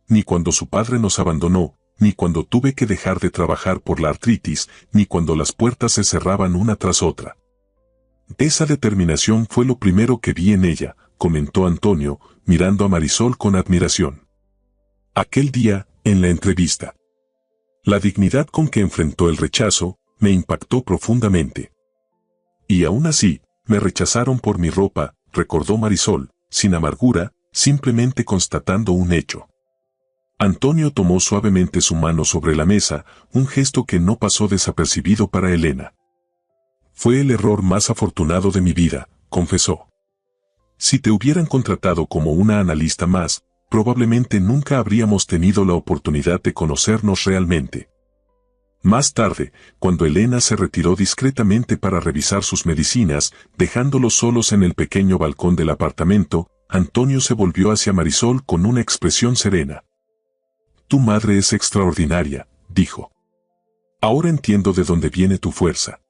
Ni cuando su padre nos abandonó, ni cuando tuve que dejar de trabajar por la artritis, ni cuando las puertas se cerraban una tras otra. Esa determinación fue lo primero que vi en ella, comentó Antonio, mirando a Marisol con admiración. Aquel día, en la entrevista. La dignidad con que enfrentó el rechazo, me impactó profundamente. Y aún así, me rechazaron por mi ropa, recordó Marisol, sin amargura, simplemente constatando un hecho. Antonio tomó suavemente su mano sobre la mesa, un gesto que no pasó desapercibido para Elena. Fue el error más afortunado de mi vida, confesó. Si te hubieran contratado como una analista más, probablemente nunca habríamos tenido la oportunidad de conocernos realmente. Más tarde, cuando Elena se retiró discretamente para revisar sus medicinas, dejándolos solos en el pequeño balcón del apartamento, Antonio se volvió hacia Marisol con una expresión serena. Tu madre es extraordinaria, dijo. Ahora entiendo de dónde viene tu fuerza.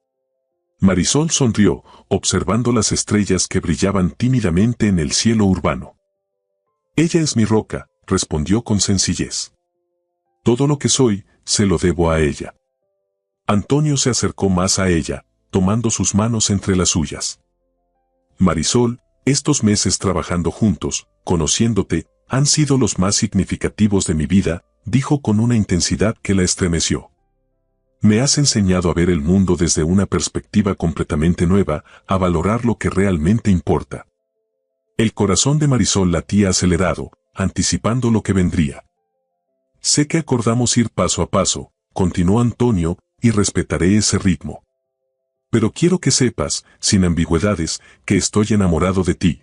Marisol sonrió, observando las estrellas que brillaban tímidamente en el cielo urbano. Ella es mi roca, respondió con sencillez. Todo lo que soy, se lo debo a ella. Antonio se acercó más a ella, tomando sus manos entre las suyas. Marisol, estos meses trabajando juntos, conociéndote, han sido los más significativos de mi vida, dijo con una intensidad que la estremeció. Me has enseñado a ver el mundo desde una perspectiva completamente nueva, a valorar lo que realmente importa. El corazón de Marisol latía acelerado, anticipando lo que vendría. Sé que acordamos ir paso a paso, continuó Antonio, y respetaré ese ritmo. Pero quiero que sepas, sin ambigüedades, que estoy enamorado de ti.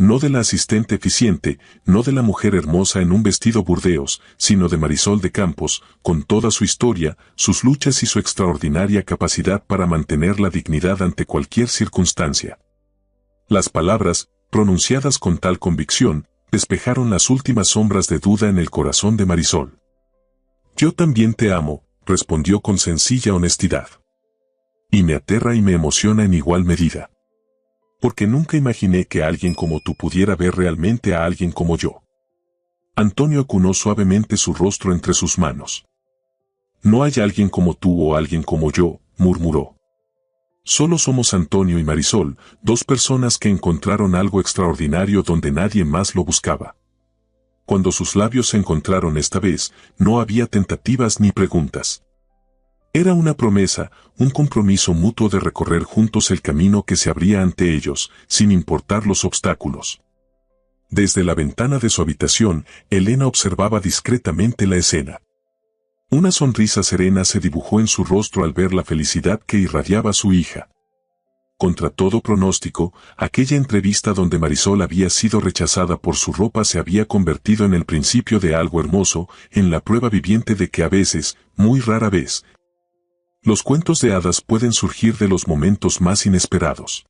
No de la asistente eficiente, no de la mujer hermosa en un vestido burdeos, sino de Marisol de Campos, con toda su historia, sus luchas y su extraordinaria capacidad para mantener la dignidad ante cualquier circunstancia. Las palabras, pronunciadas con tal convicción, despejaron las últimas sombras de duda en el corazón de Marisol. «Yo también te amo», respondió con sencilla honestidad. «Y me aterra y me emociona en igual medida. Porque nunca imaginé que alguien como tú pudiera ver realmente a alguien como yo». Antonio acunó suavemente su rostro entre sus manos. «No hay alguien como tú o alguien como yo», murmuró. «Solo somos Antonio y Marisol, dos personas que encontraron algo extraordinario donde nadie más lo buscaba». Cuando sus labios se encontraron esta vez, no había tentativas ni preguntas. Era una promesa, un compromiso mutuo de recorrer juntos el camino que se abría ante ellos, sin importar los obstáculos. Desde la ventana de su habitación, Elena observaba discretamente la escena. Una sonrisa serena se dibujó en su rostro al ver la felicidad que irradiaba su hija. Contra todo pronóstico, aquella entrevista donde Marisol había sido rechazada por su ropa se había convertido en el principio de algo hermoso, en la prueba viviente de que a veces, muy rara vez, los cuentos de hadas pueden surgir de los momentos más inesperados.